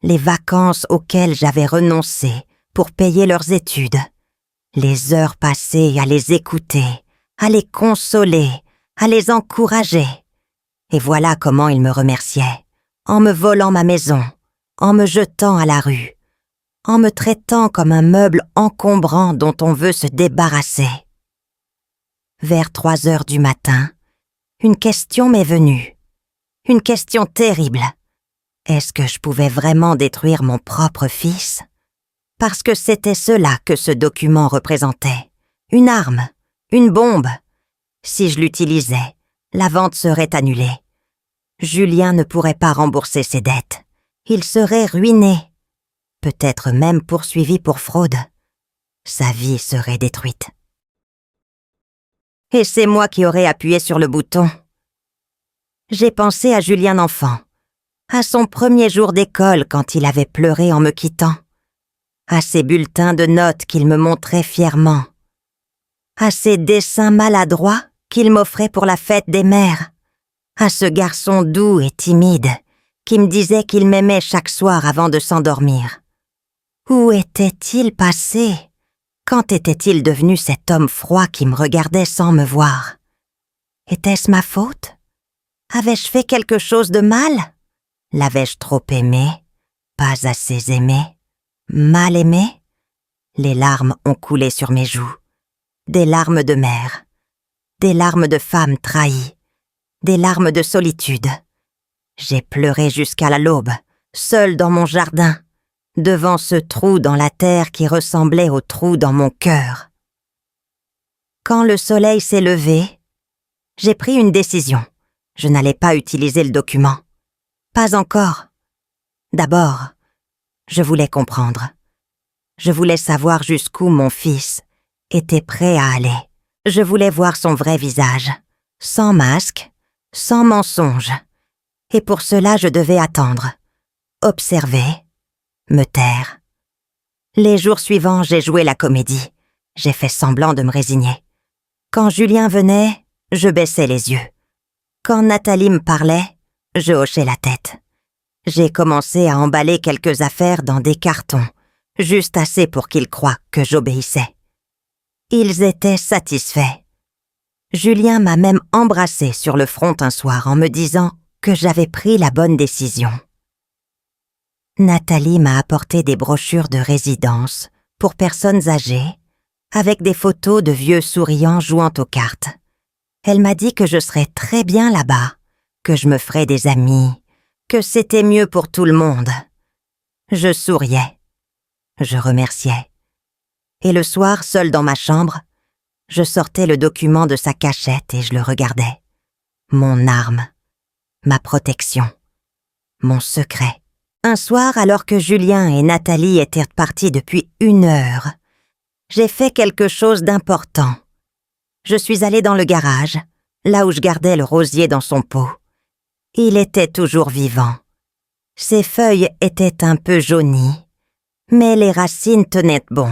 les vacances auxquelles j'avais renoncé pour payer leurs études, les heures passées à les écouter, à les consoler, à les encourager. Et voilà comment ils me remerciaient, en me volant ma maison, en me jetant à la rue, en me traitant comme un meuble encombrant dont on veut se débarrasser. Vers 3 heures du matin, une question m'est venue. Une question terrible. Est-ce que je pouvais vraiment détruire mon propre fils? Parce que c'était cela que ce document représentait. Une arme, une bombe. Si je l'utilisais, la vente serait annulée. Julien ne pourrait pas rembourser ses dettes. Il serait ruiné. Peut-être même poursuivi pour fraude. Sa vie serait détruite. Et c'est moi qui aurais appuyé sur le bouton. J'ai pensé à Julien enfant, à son premier jour d'école quand il avait pleuré en me quittant, à ses bulletins de notes qu'il me montrait fièrement, à ses dessins maladroits qu'il m'offrait pour la fête des mères, à ce garçon doux et timide qui me disait qu'il m'aimait chaque soir avant de s'endormir. Où était-il passé? Quand était-il devenu cet homme froid qui me regardait sans me voir? Était-ce ma faute? Avais-je fait quelque chose de mal? L'avais-je trop aimé? Pas assez aimé? Mal aimé? Les larmes ont coulé sur mes joues. Des larmes de mère. Des larmes de femme trahie. Des larmes de solitude. J'ai pleuré jusqu'à l'aube, seule dans mon jardin, devant ce trou dans la terre qui ressemblait au trou dans mon cœur. Quand le soleil s'est levé, j'ai pris une décision. Je n'allais pas utiliser le document. Pas encore. D'abord, je voulais comprendre. Je voulais savoir jusqu'où mon fils était prêt à aller. Je voulais voir son vrai visage, sans masque, sans mensonge. Et pour cela, je devais attendre, observer, me taire. Les jours suivants, j'ai joué la comédie. J'ai fait semblant de me résigner. Quand Julien venait, je baissais les yeux. Quand Nathalie me parlait, je hochais la tête. J'ai commencé à emballer quelques affaires dans des cartons, juste assez pour qu'ils croient que j'obéissais. Ils étaient satisfaits. Julien m'a même embrassée sur le front un soir en me disant que j'avais pris la bonne décision. Nathalie m'a apporté des brochures de résidence pour personnes âgées, avec des photos de vieux souriants jouant aux cartes. Elle m'a dit que je serais très bien là-bas, que je me ferais des amis, que c'était mieux pour tout le monde. Je souriais. Je remerciais. Et le soir, seule dans ma chambre, je sortais le document de sa cachette et je le regardais. Mon arme, ma protection, mon secret. Un soir, alors que Julien et Nathalie étaient partis depuis 1 heure, j'ai fait quelque chose d'important. Je suis allée dans le garage, là où je gardais le rosier dans son pot. Il était toujours vivant. Ses feuilles étaient un peu jaunies, mais les racines tenaient bon.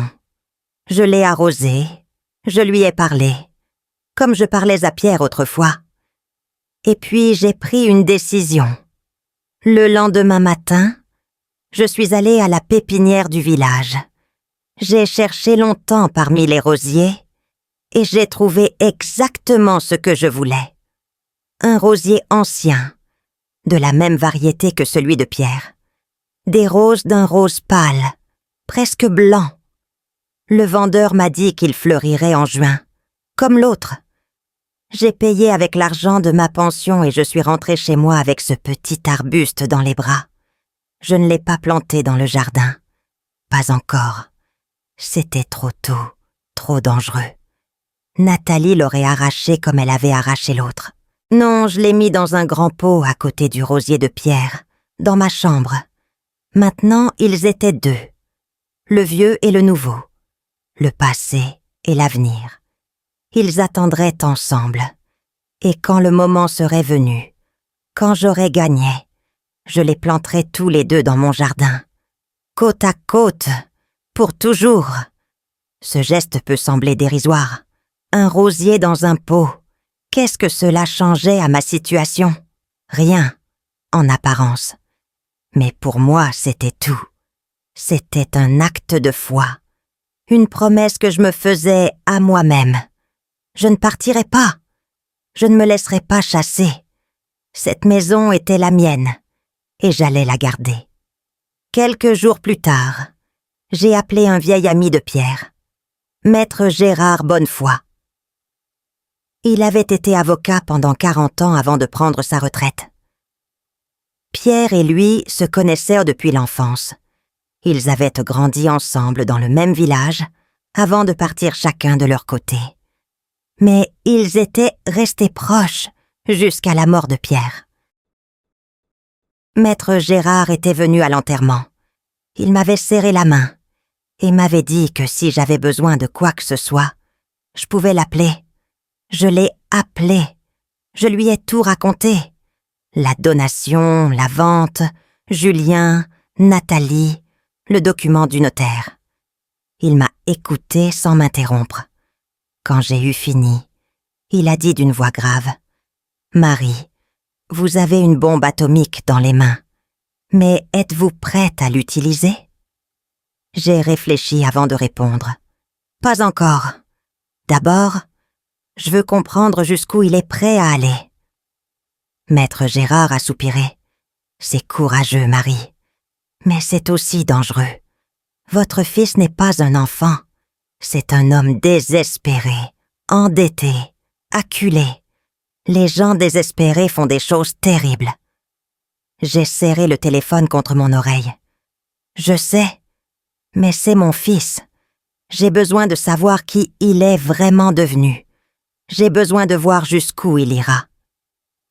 Je l'ai arrosé, je lui ai parlé, comme je parlais à Pierre autrefois. Et puis j'ai pris une décision. Le lendemain matin, je suis allée à la pépinière du village. J'ai cherché longtemps parmi les rosiers et j'ai trouvé exactement ce que je voulais. Un rosier ancien, de la même variété que celui de Pierre. Des roses d'un rose pâle, presque blanc. Le vendeur m'a dit qu'il fleurirait en juin, comme l'autre. J'ai payé avec l'argent de ma pension et je suis rentrée chez moi avec ce petit arbuste dans les bras. Je ne l'ai pas planté dans le jardin. Pas encore. C'était trop tôt, trop dangereux. Nathalie l'aurait arraché comme elle avait arraché l'autre. Non, je l'ai mis dans un grand pot à côté du rosier de Pierre, dans ma chambre. Maintenant, ils étaient 2. Le vieux et le nouveau. Le passé et l'avenir. Ils attendraient ensemble. Et quand le moment serait venu, quand j'aurais gagné, je les planterais tous les 2 dans mon jardin. Côte à côte, pour toujours. Ce geste peut sembler dérisoire. Un rosier dans un pot. Qu'est-ce que cela changeait à ma situation? Rien, en apparence. Mais pour moi, c'était tout. C'était un acte de foi. Une promesse que je me faisais à moi-même. Je ne partirai pas. Je ne me laisserai pas chasser. Cette maison était la mienne, et j'allais la garder. Quelques jours plus tard, j'ai appelé un vieil ami de Pierre, Maître Gérard Bonnefoy. Il avait été avocat pendant 40 ans avant de prendre sa retraite. Pierre et lui se connaissaient depuis l'enfance. Ils avaient grandi ensemble dans le même village avant de partir chacun de leur côté. Mais ils étaient restés proches jusqu'à la mort de Pierre. Maître Gérard était venu à l'enterrement. Il m'avait serré la main et m'avait dit que si j'avais besoin de quoi que ce soit, je pouvais l'appeler. Je l'ai appelé. Je lui ai tout raconté. La donation, la vente, Julien, Nathalie, le document du notaire. Il m'a écouté sans m'interrompre. Quand j'ai eu fini, il a dit d'une voix grave : « Marie, vous avez une bombe atomique dans les mains, mais êtes-vous prête à l'utiliser ?» J'ai réfléchi avant de répondre. « Pas encore. D'abord, je veux comprendre jusqu'où il est prêt à aller. » Maître Gérard a soupiré. « C'est courageux, Marie, mais c'est aussi dangereux. Votre fils n'est pas un enfant, c'est un homme désespéré, endetté, acculé. Les gens désespérés font des choses terribles. » J'ai serré le téléphone contre mon oreille. « Je sais, mais c'est mon fils. J'ai besoin de savoir qui il est vraiment devenu. J'ai besoin de voir jusqu'où il ira. »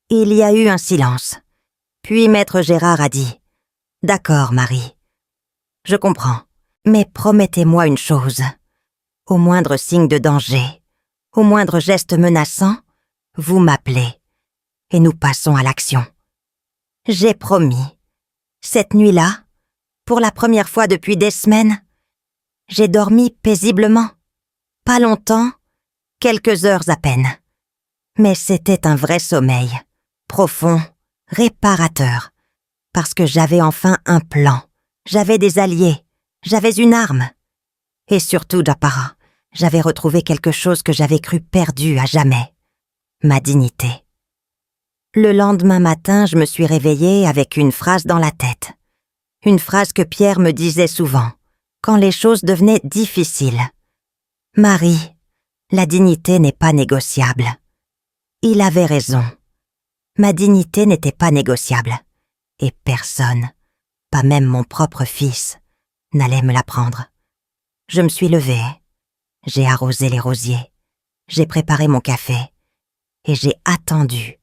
Il y a eu un silence. Puis Maître Gérard a dit : « D'accord, Marie. Je comprends, mais promettez-moi une chose. Au moindre signe de danger, au moindre geste menaçant, vous m'appelez et nous passons à l'action. » J'ai promis. Cette nuit-là, pour la première fois depuis des semaines, j'ai dormi paisiblement. Pas longtemps, quelques heures à peine. Mais c'était un vrai sommeil, profond, réparateur, parce que j'avais enfin un plan, j'avais des alliés, j'avais une arme. Et surtout, Japara, j'avais retrouvé quelque chose que j'avais cru perdu à jamais, ma dignité. Le lendemain matin, je me suis réveillée avec une phrase dans la tête. Une phrase que Pierre me disait souvent, quand les choses devenaient difficiles. « Marie, la dignité n'est pas négociable. » Il avait raison. Ma dignité n'était pas négociable. Et personne, pas même mon propre fils, n'allait me la prendre. Je me suis levée. J'ai arrosé les rosiers. J'ai préparé mon café. Et j'ai attendu.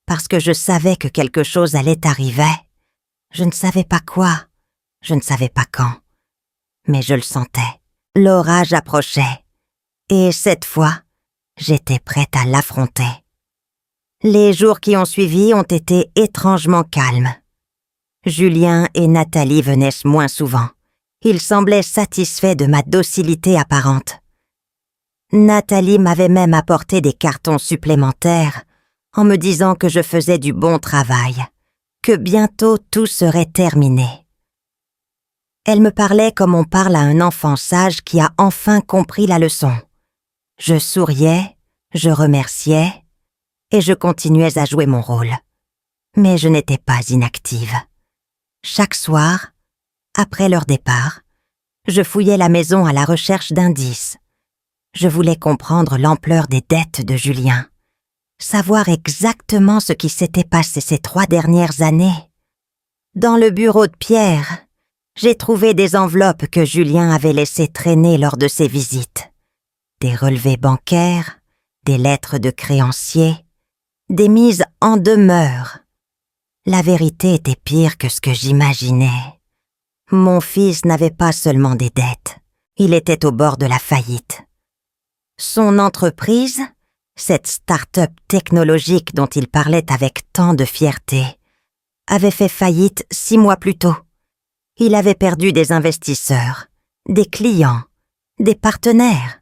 Parce que je savais que quelque chose allait arriver. Je ne savais pas quoi. Je ne savais pas quand. Mais je le sentais. L'orage approchait. Et cette fois, j'étais prête à l'affronter. Les jours qui ont suivi ont été étrangement calmes. Julien et Nathalie venaient moins souvent. Ils semblaient satisfaits de ma docilité apparente. Nathalie m'avait même apporté des cartons supplémentaires en me disant que je faisais du bon travail, que bientôt tout serait terminé. Elle me parlait comme on parle à un enfant sage qui a enfin compris la leçon. Je souriais, je remerciais et je continuais à jouer mon rôle. Mais je n'étais pas inactive. Chaque soir, après leur départ, je fouillais la maison à la recherche d'indices. Je voulais comprendre l'ampleur des dettes de Julien, savoir exactement ce qui s'était passé ces 3 dernières années. Dans le bureau de Pierre, j'ai trouvé des enveloppes que Julien avait laissées traîner lors de ses visites. Des relevés bancaires, des lettres de créanciers, des mises en demeure. La vérité était pire que ce que j'imaginais. Mon fils n'avait pas seulement des dettes, il était au bord de la faillite. Son entreprise, cette start-up technologique dont il parlait avec tant de fierté, avait fait faillite 6 mois plus tôt. Il avait perdu des investisseurs, des clients, des partenaires.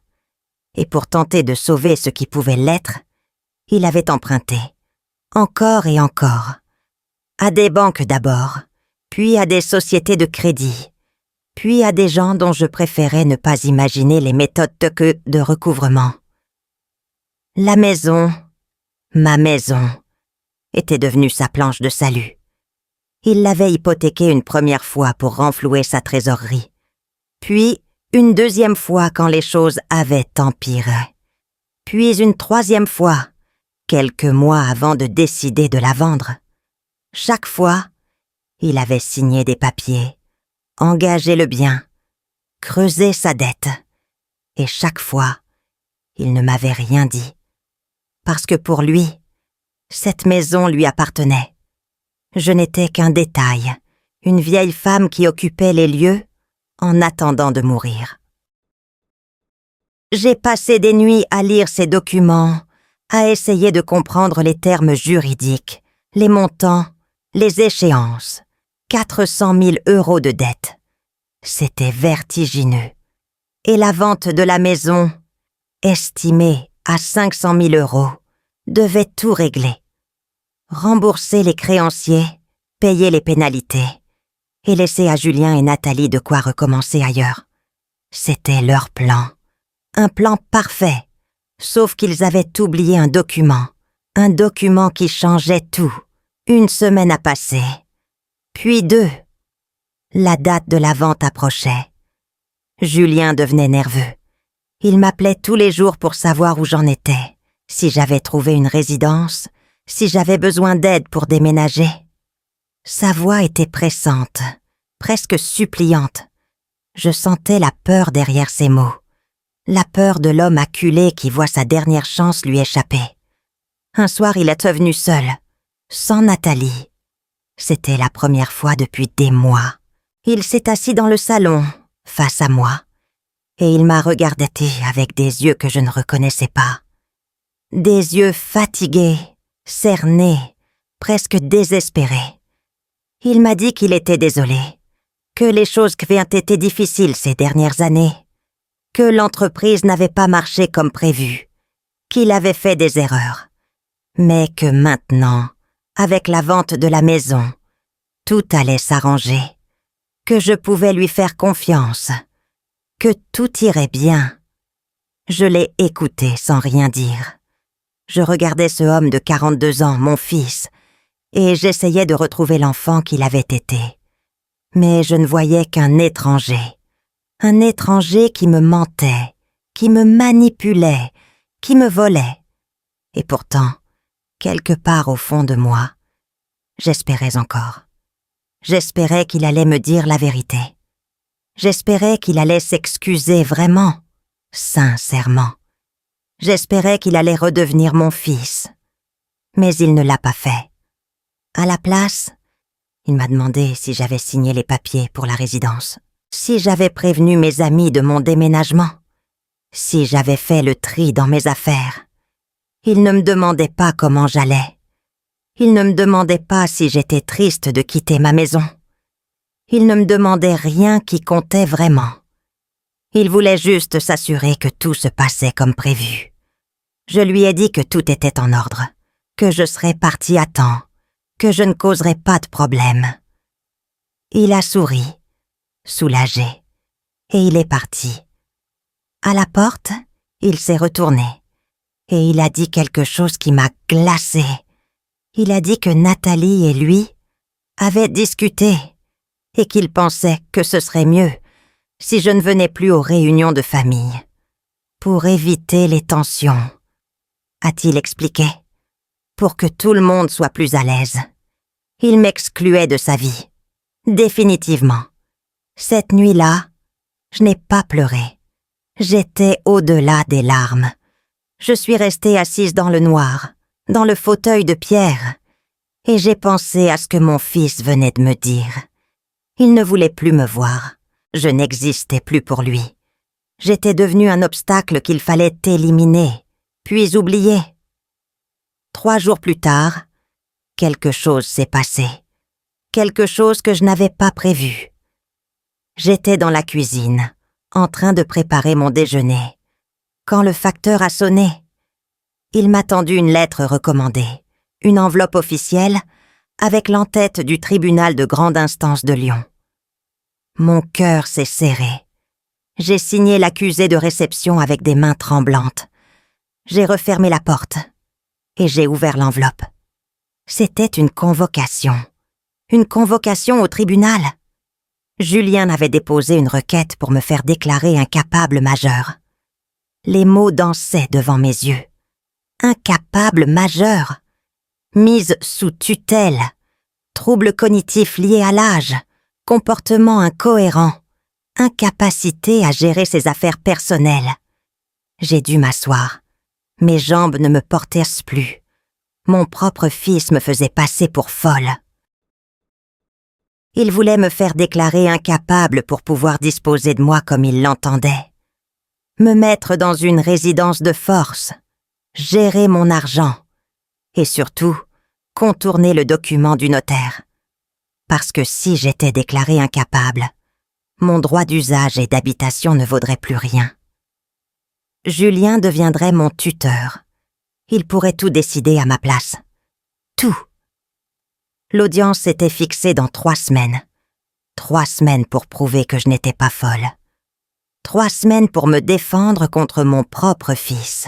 Et pour tenter de sauver ce qui pouvait l'être, il avait emprunté, encore et encore, à des banques d'abord, puis à des sociétés de crédit, puis à des gens dont je préférais ne pas imaginer les méthodes de recouvrement. La maison, ma maison, était devenue sa planche de salut. Il l'avait hypothéquée une première fois pour renflouer sa trésorerie, puis une deuxième fois quand les choses avaient empiré, puis une troisième fois, quelques mois avant de décider de la vendre. Chaque fois, il avait signé des papiers, engagé le bien, creusé sa dette, et chaque fois, il ne m'avait rien dit. Parce que pour lui, cette maison lui appartenait. Je n'étais qu'un détail, une vieille femme qui occupait les lieux en attendant de mourir. J'ai passé des nuits à lire ces documents, à essayer de comprendre les termes juridiques, les montants, les échéances. 400 000 € de dette. C'était vertigineux. Et la vente de la maison, estimée à 500 000 €, devait tout régler. Rembourser les créanciers, payer les pénalités et laisser à Julien et Nathalie de quoi recommencer ailleurs. C'était leur plan. Un plan parfait, sauf qu'ils avaient oublié un document qui changeait tout. 1 semaine a passé, puis 2. La date de la vente approchait. Julien devenait nerveux. Il m'appelait tous les jours pour savoir où j'en étais, si j'avais trouvé une résidence, si j'avais besoin d'aide pour déménager. Sa voix était pressante, presque suppliante. Je sentais la peur derrière ses mots, la peur de l'homme acculé qui voit sa dernière chance lui échapper. Un soir, il est revenu seul, sans Nathalie. C'était la première fois depuis des mois. Il s'est assis dans le salon, face à moi, et il m'a regardé avec des yeux que je ne reconnaissais pas. Des yeux fatigués, cernés, presque désespérés. Il m'a dit qu'il était désolé, que les choses avaient été difficiles ces dernières années, que l'entreprise n'avait pas marché comme prévu, qu'il avait fait des erreurs, mais que maintenant, avec la vente de la maison, tout allait s'arranger, que je pouvais lui faire confiance, que tout irait bien. Je l'ai écouté sans rien dire. Je regardais ce homme de 42 ans, mon fils, et j'essayais de retrouver l'enfant qu'il avait été. Mais je ne voyais qu'un étranger qui me mentait, qui me manipulait, qui me volait. Et pourtant, quelque part au fond de moi, j'espérais encore. J'espérais qu'il allait me dire la vérité. J'espérais qu'il allait s'excuser vraiment, sincèrement. J'espérais qu'il allait redevenir mon fils. Mais il ne l'a pas fait. À la place, il m'a demandé si j'avais signé les papiers pour la résidence, si j'avais prévenu mes amis de mon déménagement, si j'avais fait le tri dans mes affaires. Il ne me demandait pas comment j'allais. Il ne me demandait pas si j'étais triste de quitter ma maison. Il ne me demandait rien qui comptait vraiment. Il voulait juste s'assurer que tout se passait comme prévu. Je lui ai dit que tout était en ordre, que je serais partie à temps, que je ne causerais pas de problème. Il a souri, soulagé, et il est parti. À la porte, il s'est retourné, et il a dit quelque chose qui m'a glacée. Il a dit que Nathalie et lui avaient discuté, et qu'il pensait que ce serait mieux si je ne venais plus aux réunions de famille, pour éviter les tensions, a-t-il expliqué, pour que tout le monde soit plus à l'aise. Il m'excluait de sa vie, définitivement. Cette nuit-là, je n'ai pas pleuré. J'étais au-delà des larmes. Je suis restée assise dans le noir, dans le fauteuil de pierre, et j'ai pensé à ce que mon fils venait de me dire. Il ne voulait plus me voir. Je n'existais plus pour lui. J'étais devenue un obstacle qu'il fallait éliminer, puis oublier. 3 jours plus tard, quelque chose s'est passé. Quelque chose que je n'avais pas prévu. J'étais dans la cuisine, en train de préparer mon déjeuner, quand le facteur a sonné. Il m'a tendu une lettre recommandée, une enveloppe officielle, avec l'entête du tribunal de grande instance de Lyon. Mon cœur s'est serré. J'ai signé l'accusé de réception avec des mains tremblantes. J'ai refermé la porte et j'ai ouvert l'enveloppe. C'était une convocation au tribunal. Julien avait déposé une requête pour me faire déclarer incapable majeur. Les mots dansaient devant mes yeux. Incapable majeur, mise sous tutelle, troubles cognitifs liés à l'âge, comportement incohérent, incapacité à gérer ses affaires personnelles. J'ai dû m'asseoir. Mes jambes ne me portaient plus. Mon propre fils me faisait passer pour folle. Il voulait me faire déclarer incapable pour pouvoir disposer de moi comme il l'entendait. Me mettre dans une résidence de force, gérer mon argent et surtout contourner le document du notaire. Parce que si j'étais déclarée incapable, mon droit d'usage et d'habitation ne vaudrait plus rien. Julien deviendrait mon tuteur. Il pourrait tout décider à ma place. Tout. L'audience était fixée dans 3 semaines. 3 semaines pour prouver que je n'étais pas folle. 3 semaines pour me défendre contre mon propre fils.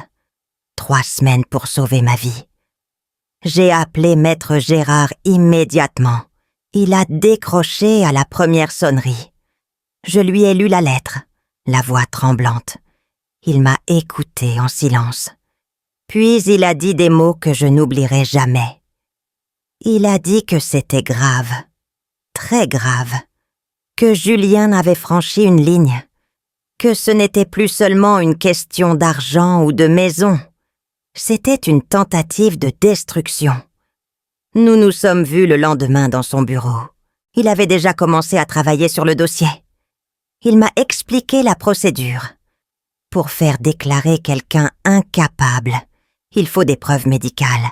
3 semaines pour sauver ma vie. J'ai appelé Maître Gérard immédiatement. Il a décroché à la première sonnerie. Je lui ai lu la lettre, la voix tremblante. Il m'a écoutée en silence. Puis il a dit des mots que je n'oublierai jamais. Il a dit que c'était grave, très grave, que Julien avait franchi une ligne, que ce n'était plus seulement une question d'argent ou de maison, c'était une tentative de destruction. Nous nous sommes vus le lendemain dans son bureau. Il avait déjà commencé à travailler sur le dossier. Il m'a expliqué la procédure. Pour faire déclarer quelqu'un incapable, il faut des preuves médicales,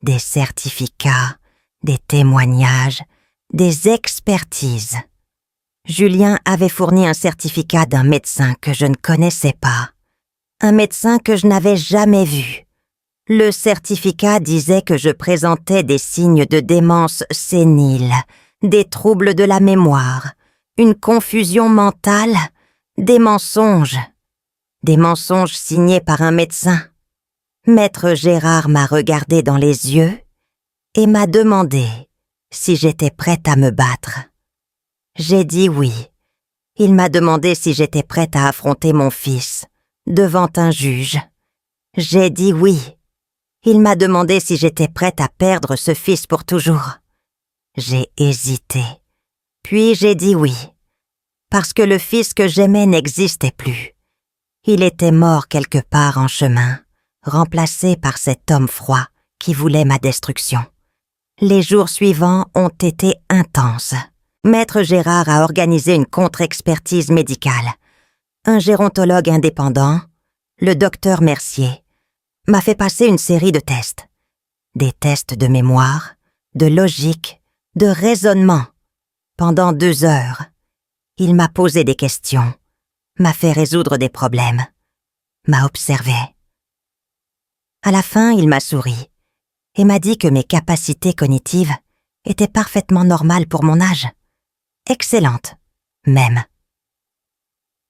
des certificats, des témoignages, des expertises. Julien avait fourni un certificat d'un médecin que je ne connaissais pas, un médecin que je n'avais jamais vu. Le certificat disait que je présentais des signes de démence sénile, des troubles de la mémoire, une confusion mentale, des mensonges signés par un médecin. Maître Gérard m'a regardé dans les yeux et m'a demandé si j'étais prête à me battre. J'ai dit oui. Il m'a demandé si j'étais prête à affronter mon fils devant un juge. J'ai dit oui. Il m'a demandé si j'étais prête à perdre ce fils pour toujours. J'ai hésité. Puis j'ai dit oui. Parce que le fils que j'aimais n'existait plus. Il était mort quelque part en chemin, remplacé par cet homme froid qui voulait ma destruction. Les jours suivants ont été intenses. Maître Gérard a organisé une contre-expertise médicale. Un gérontologue indépendant, le docteur Mercier, m'a fait passer une série de tests. Des tests de mémoire, de logique, de raisonnement. Pendant 2 heures, il m'a posé des questions, m'a fait résoudre des problèmes, m'a observé. À la fin, il m'a souri et m'a dit que mes capacités cognitives étaient parfaitement normales pour mon âge. Excellentes, même.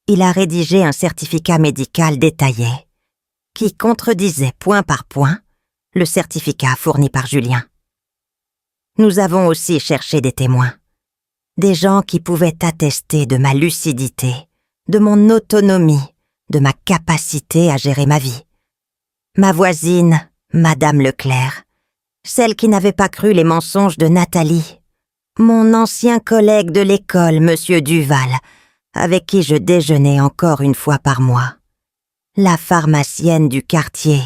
Il a rédigé un certificat médical détaillé qui contredisait point par point le certificat fourni par Julien. Nous avons aussi cherché des témoins, des gens qui pouvaient attester de ma lucidité, de mon autonomie, de ma capacité à gérer ma vie. Ma voisine, Madame Leclerc, celle qui n'avait pas cru les mensonges de Nathalie, mon ancien collègue de l'école, Monsieur Duval, avec qui je déjeunais encore une fois par mois, la pharmacienne du quartier,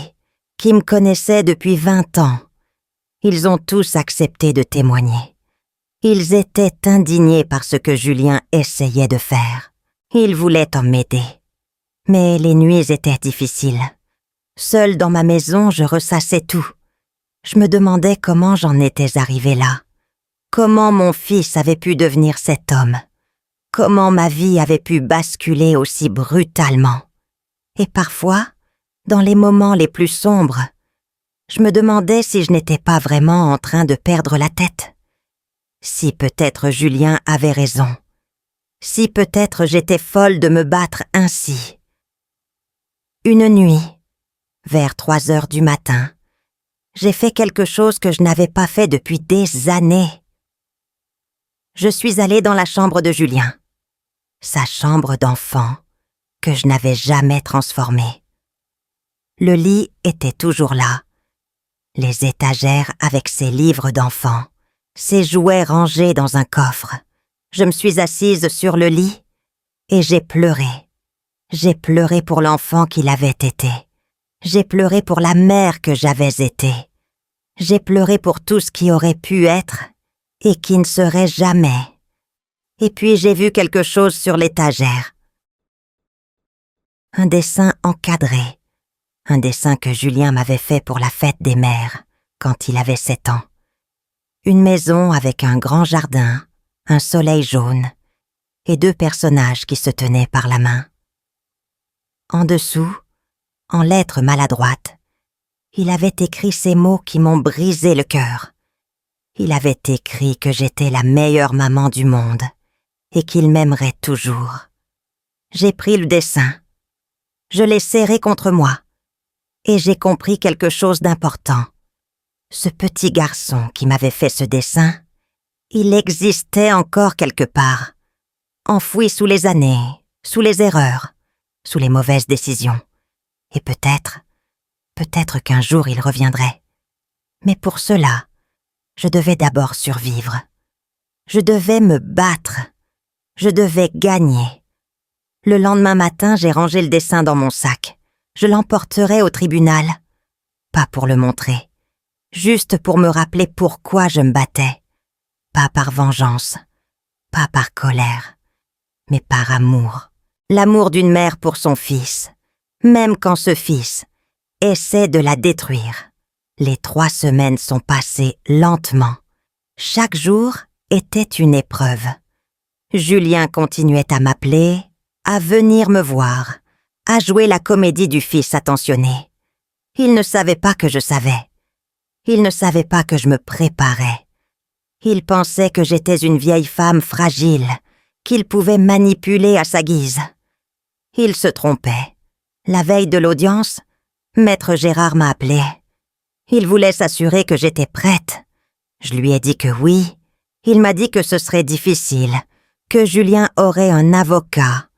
qui me connaissait depuis 20 ans. Ils ont tous accepté de témoigner. Ils étaient indignés par ce que Julien essayait de faire. Ils voulaient en m'aider. Mais les nuits étaient difficiles. Seule dans ma maison, je ressassais tout. Je me demandais comment j'en étais arrivée là. Comment mon fils avait pu devenir cet homme. Comment ma vie avait pu basculer aussi brutalement. Et parfois, dans les moments les plus sombres, je me demandais si je n'étais pas vraiment en train de perdre la tête. Si peut-être Julien avait raison. Si peut-être j'étais folle de me battre ainsi. Une nuit, vers 3 heures du matin, j'ai fait quelque chose que je n'avais pas fait depuis des années. Je suis allée dans la chambre de Julien, sa chambre d'enfant que je n'avais jamais transformée. Le lit était toujours là, les étagères avec ses livres d'enfants, ses jouets rangés dans un coffre. Je me suis assise sur le lit et j'ai pleuré. J'ai pleuré pour l'enfant qu'il avait été. J'ai pleuré pour la mère que j'avais été. J'ai pleuré pour tout ce qui aurait pu être et qui ne serait jamais. Et puis j'ai vu quelque chose sur l'étagère. Un dessin encadré. Un dessin que Julien m'avait fait pour la fête des mères, quand il avait 7 ans. Une maison avec un grand jardin, un soleil jaune, et 2 personnages qui se tenaient par la main. En dessous, en lettres maladroites, il avait écrit ces mots qui m'ont brisé le cœur. Il avait écrit que j'étais la meilleure maman du monde et qu'il m'aimerait toujours. J'ai pris le dessin. Je l'ai serré contre moi et j'ai compris quelque chose d'important. Ce petit garçon qui m'avait fait ce dessin, il existait encore quelque part, enfoui sous les années, sous les erreurs, sous les mauvaises décisions. Et peut-être qu'un jour il reviendrait. Mais pour cela, je devais d'abord survivre. Je devais me battre. Je devais gagner. Le lendemain matin, j'ai rangé le dessin dans mon sac. Je l'emporterai au tribunal. Pas pour le montrer, juste pour me rappeler pourquoi je me battais. Pas par vengeance, pas par colère, mais par amour. L'amour d'une mère pour son fils, même quand ce fils essaie de la détruire. Les 3 semaines sont passées lentement. Chaque jour était une épreuve. Julien continuait à m'appeler, à venir me voir, à jouer la comédie du fils attentionné. Il ne savait pas que je savais. Il ne savait pas que je me préparais. Il pensait que j'étais une vieille femme fragile, qu'il pouvait manipuler à sa guise. Il se trompait. La veille de l'audience, Maître Gérard m'a appelé. Il voulait s'assurer que j'étais prête. Je lui ai dit que oui. Il m'a dit que ce serait difficile, que Julien aurait un avocat,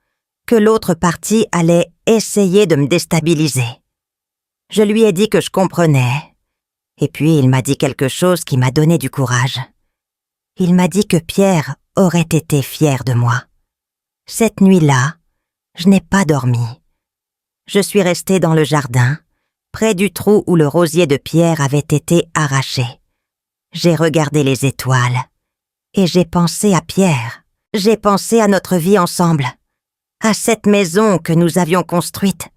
que l'autre partie allait essayer de me déstabiliser. Je lui ai dit que je comprenais. Et puis il m'a dit quelque chose qui m'a donné du courage. Il m'a dit que Pierre aurait été fier de moi. Cette nuit-là, je n'ai pas dormi. Je suis restée dans le jardin, près du trou où le rosier de Pierre avait été arraché. J'ai regardé les étoiles et j'ai pensé à Pierre. J'ai pensé à notre vie ensemble, à cette maison que nous avions construite,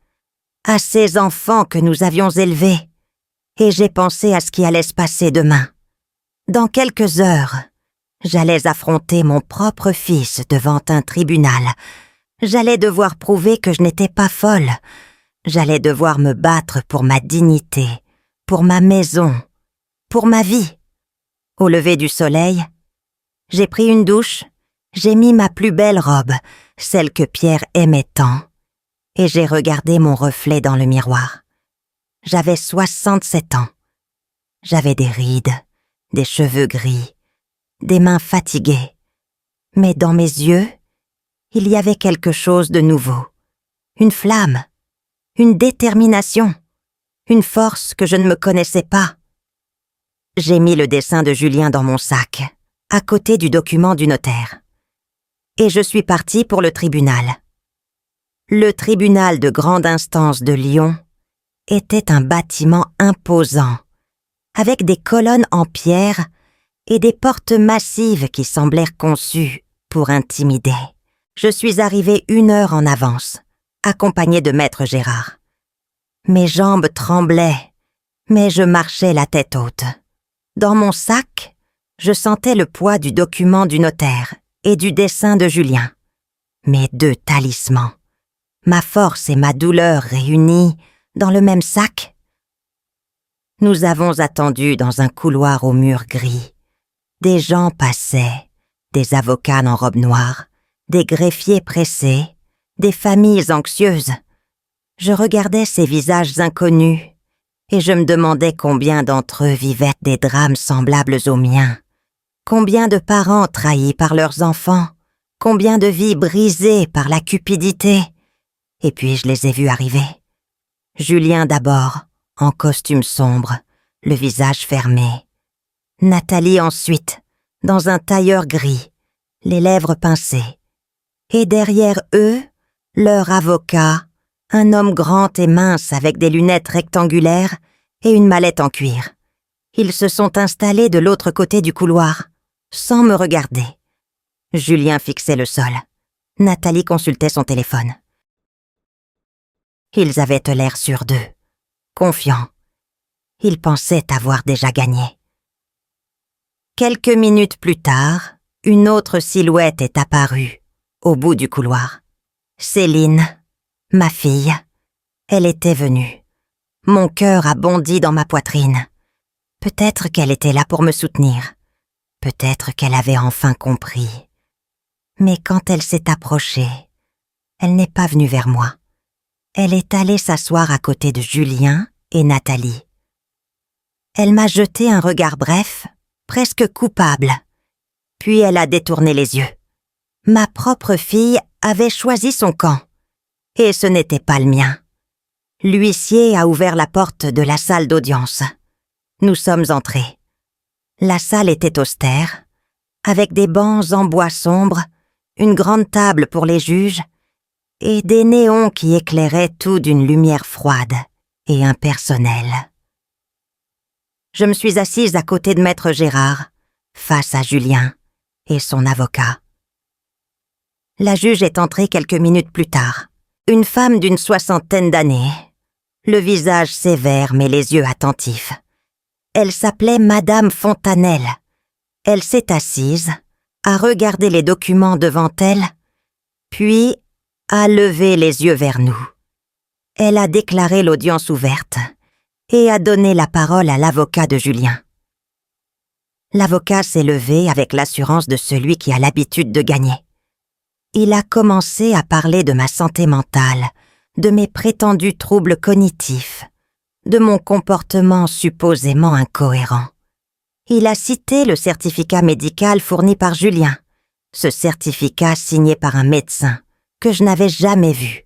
à ces enfants que nous avions élevés, et j'ai pensé à ce qui allait se passer demain. Dans quelques heures, j'allais affronter mon propre fils devant un tribunal. J'allais devoir prouver que je n'étais pas folle. J'allais devoir me battre pour ma dignité, pour ma maison, pour ma vie. Au lever du soleil, j'ai pris une douche, j'ai mis ma plus belle robe, celle que Pierre aimait tant, et j'ai regardé mon reflet dans le miroir. J'avais 67 ans. J'avais des rides, des cheveux gris, des mains fatiguées. Mais dans mes yeux, il y avait quelque chose de nouveau. Une flamme, une détermination, une force que je ne me connaissais pas. J'ai mis le dessin de Julien dans mon sac, à côté du document du notaire. Et je suis partie pour le tribunal. Le tribunal de grande instance de Lyon était un bâtiment imposant, avec des colonnes en pierre et des portes massives qui semblèrent conçues pour intimider. Je suis arrivée 1 heure en avance, accompagnée de Maître Gérard. Mes jambes tremblaient, mais je marchais la tête haute. Dans mon sac, je sentais le poids du document du notaire et du dessin de Julien. Mes 2 talismans, ma force et ma douleur réunies dans le même sac. Nous avons attendu dans un couloir au mur gris. Des gens passaient, des avocats en robe noire, des greffiers pressés, des familles anxieuses. Je regardais ces visages inconnus et je me demandais combien d'entre eux vivaient des drames semblables aux miens. Combien de parents trahis par leurs enfants, combien de vies brisées par la cupidité. Et puis je les ai vus arriver. Julien d'abord, en costume sombre, le visage fermé. Nathalie ensuite, dans un tailleur gris, les lèvres pincées. Et derrière eux, Leur avocat, un homme grand et mince avec des lunettes rectangulaires et une mallette en cuir. Ils se sont installés de l'autre côté du couloir, sans me regarder. Julien fixait le sol. Nathalie consultait son téléphone. Ils avaient l'air sûrs d'eux, confiants. Ils pensaient avoir déjà gagné. Quelques minutes plus tard, une autre silhouette est apparue, au bout du couloir. Céline, ma fille, elle était venue. Mon cœur a bondi dans ma poitrine. Peut-être qu'elle était là pour me soutenir. Peut-être qu'elle avait enfin compris. Mais quand elle s'est approchée, elle n'est pas venue vers moi. Elle est allée s'asseoir à côté de Julien et Nathalie. Elle m'a jeté un regard bref, presque coupable. Puis elle a détourné les yeux. Ma propre fille avait choisi son camp. Et ce n'était pas le mien. L'huissier a ouvert la porte de la salle d'audience. Nous sommes entrés. La salle était austère, avec des bancs en bois sombre, une grande table pour les juges, et des néons qui éclairaient tout d'une lumière froide et impersonnelle. Je me suis assise à côté de Maître Gérard, face à Julien et son avocat. La juge est entrée quelques minutes plus tard. Une femme d'une 60aine d'années, le visage sévère mais les yeux attentifs. Elle s'appelait Madame Fontanelle. Elle s'est assise, a regardé les documents devant elle, puis a levé les yeux vers nous. Elle a déclaré l'audience ouverte et a donné la parole à l'avocat de Julien. L'avocat s'est levé avec l'assurance de celui qui a l'habitude de gagner. Il a commencé à parler de ma santé mentale, de mes prétendus troubles cognitifs, de mon comportement supposément incohérent. Il a cité le certificat médical fourni par Julien, ce certificat signé par un médecin que je n'avais jamais vu.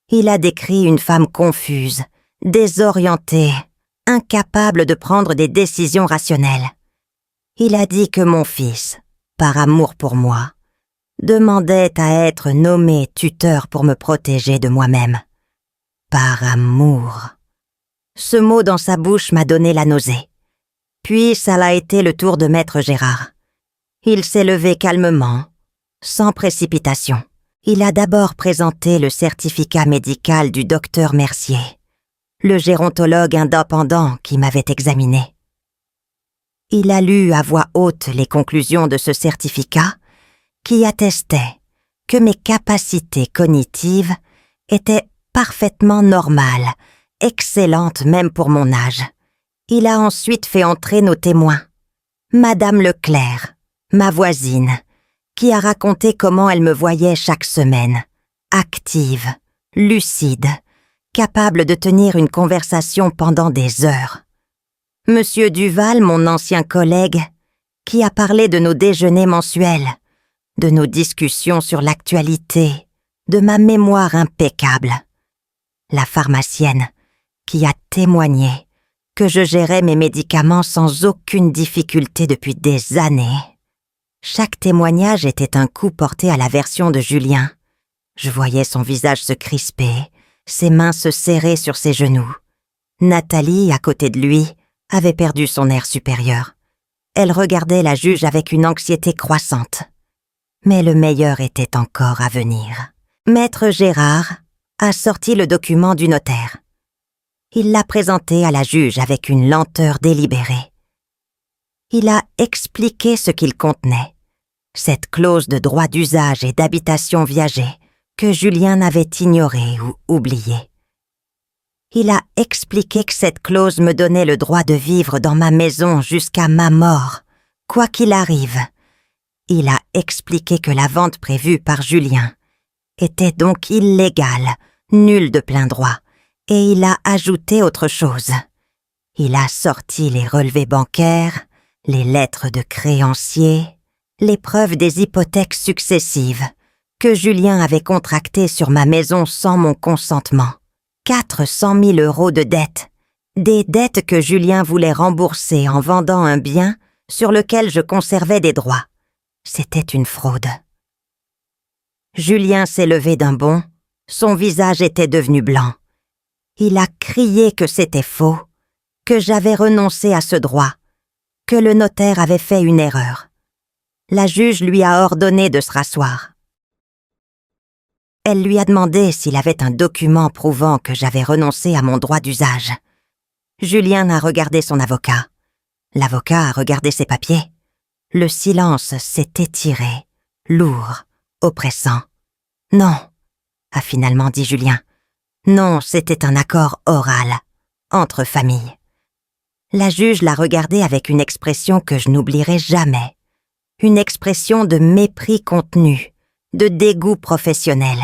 Il a décrit une femme confuse, désorientée, incapable de prendre des décisions rationnelles. Il a dit que mon fils, par amour pour moi, demandait à être nommé tuteur pour me protéger de moi-même. Par amour. Ce mot dans sa bouche m'a donné la nausée. Puis ça a été le tour de Maître Gérard. Il s'est levé calmement, sans précipitation. Il a d'abord présenté le certificat médical du docteur Mercier, le gérontologue indépendant qui m'avait examiné. Il a lu à voix haute les conclusions de ce certificat qui attestait que mes capacités cognitives étaient parfaitement normales, excellentes même pour mon âge. Il a ensuite fait entrer nos témoins. Madame Leclerc, ma voisine, qui a raconté comment elle me voyait chaque semaine, active, lucide, capable de tenir une conversation pendant des heures. Monsieur Duval, mon ancien collègue, qui a parlé de nos déjeuners mensuels, de nos discussions sur l'actualité, de ma mémoire impeccable. La pharmacienne, qui a témoigné que je gérais mes médicaments sans aucune difficulté depuis des années. Chaque témoignage était un coup porté à la version de Julien. Je voyais son visage se crisper, ses mains se serrer sur ses genoux. Nathalie, à côté de lui, avait perdu son air supérieur. Elle regardait la juge avec une anxiété croissante. Mais le meilleur était encore à venir. Maître Gérard a sorti le document du notaire. Il l'a présenté à la juge avec une lenteur délibérée. Il a expliqué ce qu'il contenait, cette clause de droit d'usage et d'habitation viagée que Julien avait ignorée ou oubliée. Il a expliqué que cette clause me donnait le droit de vivre dans ma maison jusqu'à ma mort, quoi qu'il arrive. Il a expliqué que la vente prévue par Julien était donc illégale, nulle de plein droit, et il a ajouté autre chose. Il a sorti les relevés bancaires, les lettres de créanciers, les preuves des hypothèques successives que Julien avait contractées sur ma maison sans mon consentement. 400 000 € de dettes, des dettes que Julien voulait rembourser en vendant un bien sur lequel je conservais des droits. C'était une fraude. Julien s'est levé d'un bond Son visage était devenu blanc. Il a crié que c'était faux, que j'avais renoncé à ce droit, que le notaire avait fait une erreur. La juge lui a ordonné de se rasseoir. Elle lui a demandé s'il avait un document prouvant que j'avais renoncé à mon droit d'usage. Julien a regardé son avocat. L'avocat a regardé ses papiers. Le silence s'est étiré, lourd, oppressant. « Non », a finalement dit Julien. « Non, c'était un accord oral, entre familles. » La juge l'a regardé avec une expression que je n'oublierai jamais. Une expression de mépris contenu, de dégoût professionnel.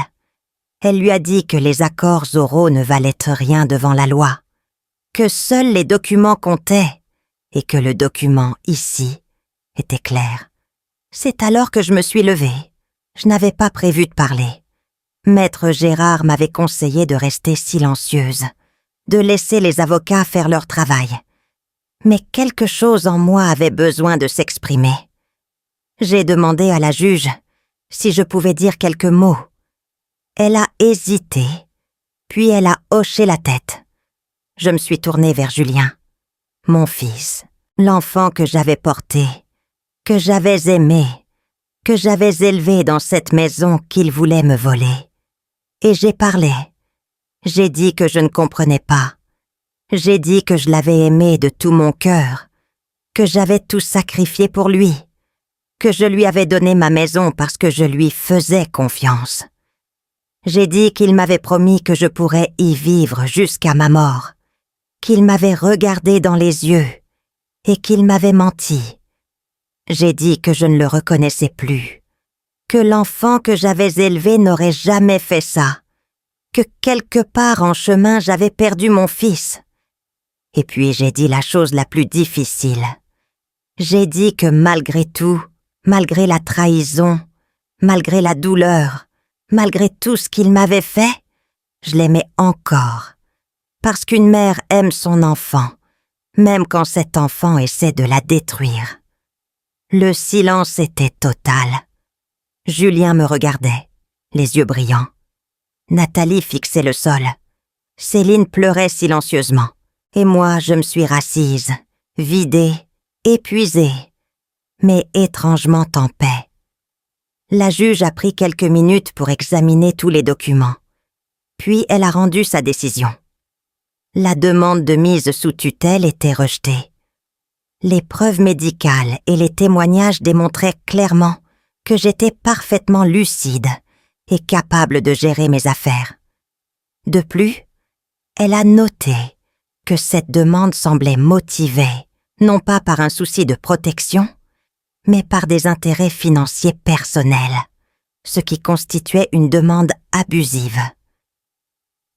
Elle lui a dit que les accords oraux ne valaient rien devant la loi, que seuls les documents comptaient et que le document, ici, était clair. C'est alors que je me suis levée. Je n'avais pas prévu de parler. Maître Gérard m'avait conseillé de rester silencieuse, de laisser les avocats faire leur travail. Mais quelque chose en moi avait besoin de s'exprimer. J'ai demandé à la juge si je pouvais dire quelques mots. Elle a hésité, puis elle a hoché la tête. Je me suis tournée vers Julien, mon fils, l'enfant que j'avais porté, que j'avais aimé, que j'avais élevé dans cette maison qu'il voulait me voler. Et j'ai parlé. J'ai dit que je ne comprenais pas. J'ai dit que je l'avais aimé de tout mon cœur, que j'avais tout sacrifié pour lui, que je lui avais donné ma maison parce que je lui faisais confiance. J'ai dit qu'il m'avait promis que je pourrais y vivre jusqu'à ma mort, qu'il m'avait regardé dans les yeux et qu'il m'avait menti. J'ai dit que je ne le reconnaissais plus, que l'enfant que j'avais élevé n'aurait jamais fait ça, que quelque part en chemin j'avais perdu mon fils. Et puis j'ai dit la chose la plus difficile. J'ai dit que malgré tout, malgré la trahison, malgré la douleur, malgré tout ce qu'il m'avait fait, je l'aimais encore. Parce qu'une mère aime son enfant, même quand cet enfant essaie de la détruire. Le silence était total. Julien me regardait, les yeux brillants. Nathalie fixait le sol. Céline pleurait silencieusement. Et moi, je me suis rassise, vidée, épuisée, mais étrangement en paix. La juge a pris quelques minutes pour examiner tous les documents. Puis elle a rendu sa décision. La demande de mise sous tutelle était rejetée. Les preuves médicales et les témoignages démontraient clairement que j'étais parfaitement lucide et capable de gérer mes affaires. De plus, elle a noté que cette demande semblait motivée, non pas par un souci de protection, mais par des intérêts financiers personnels, ce qui constituait une demande abusive.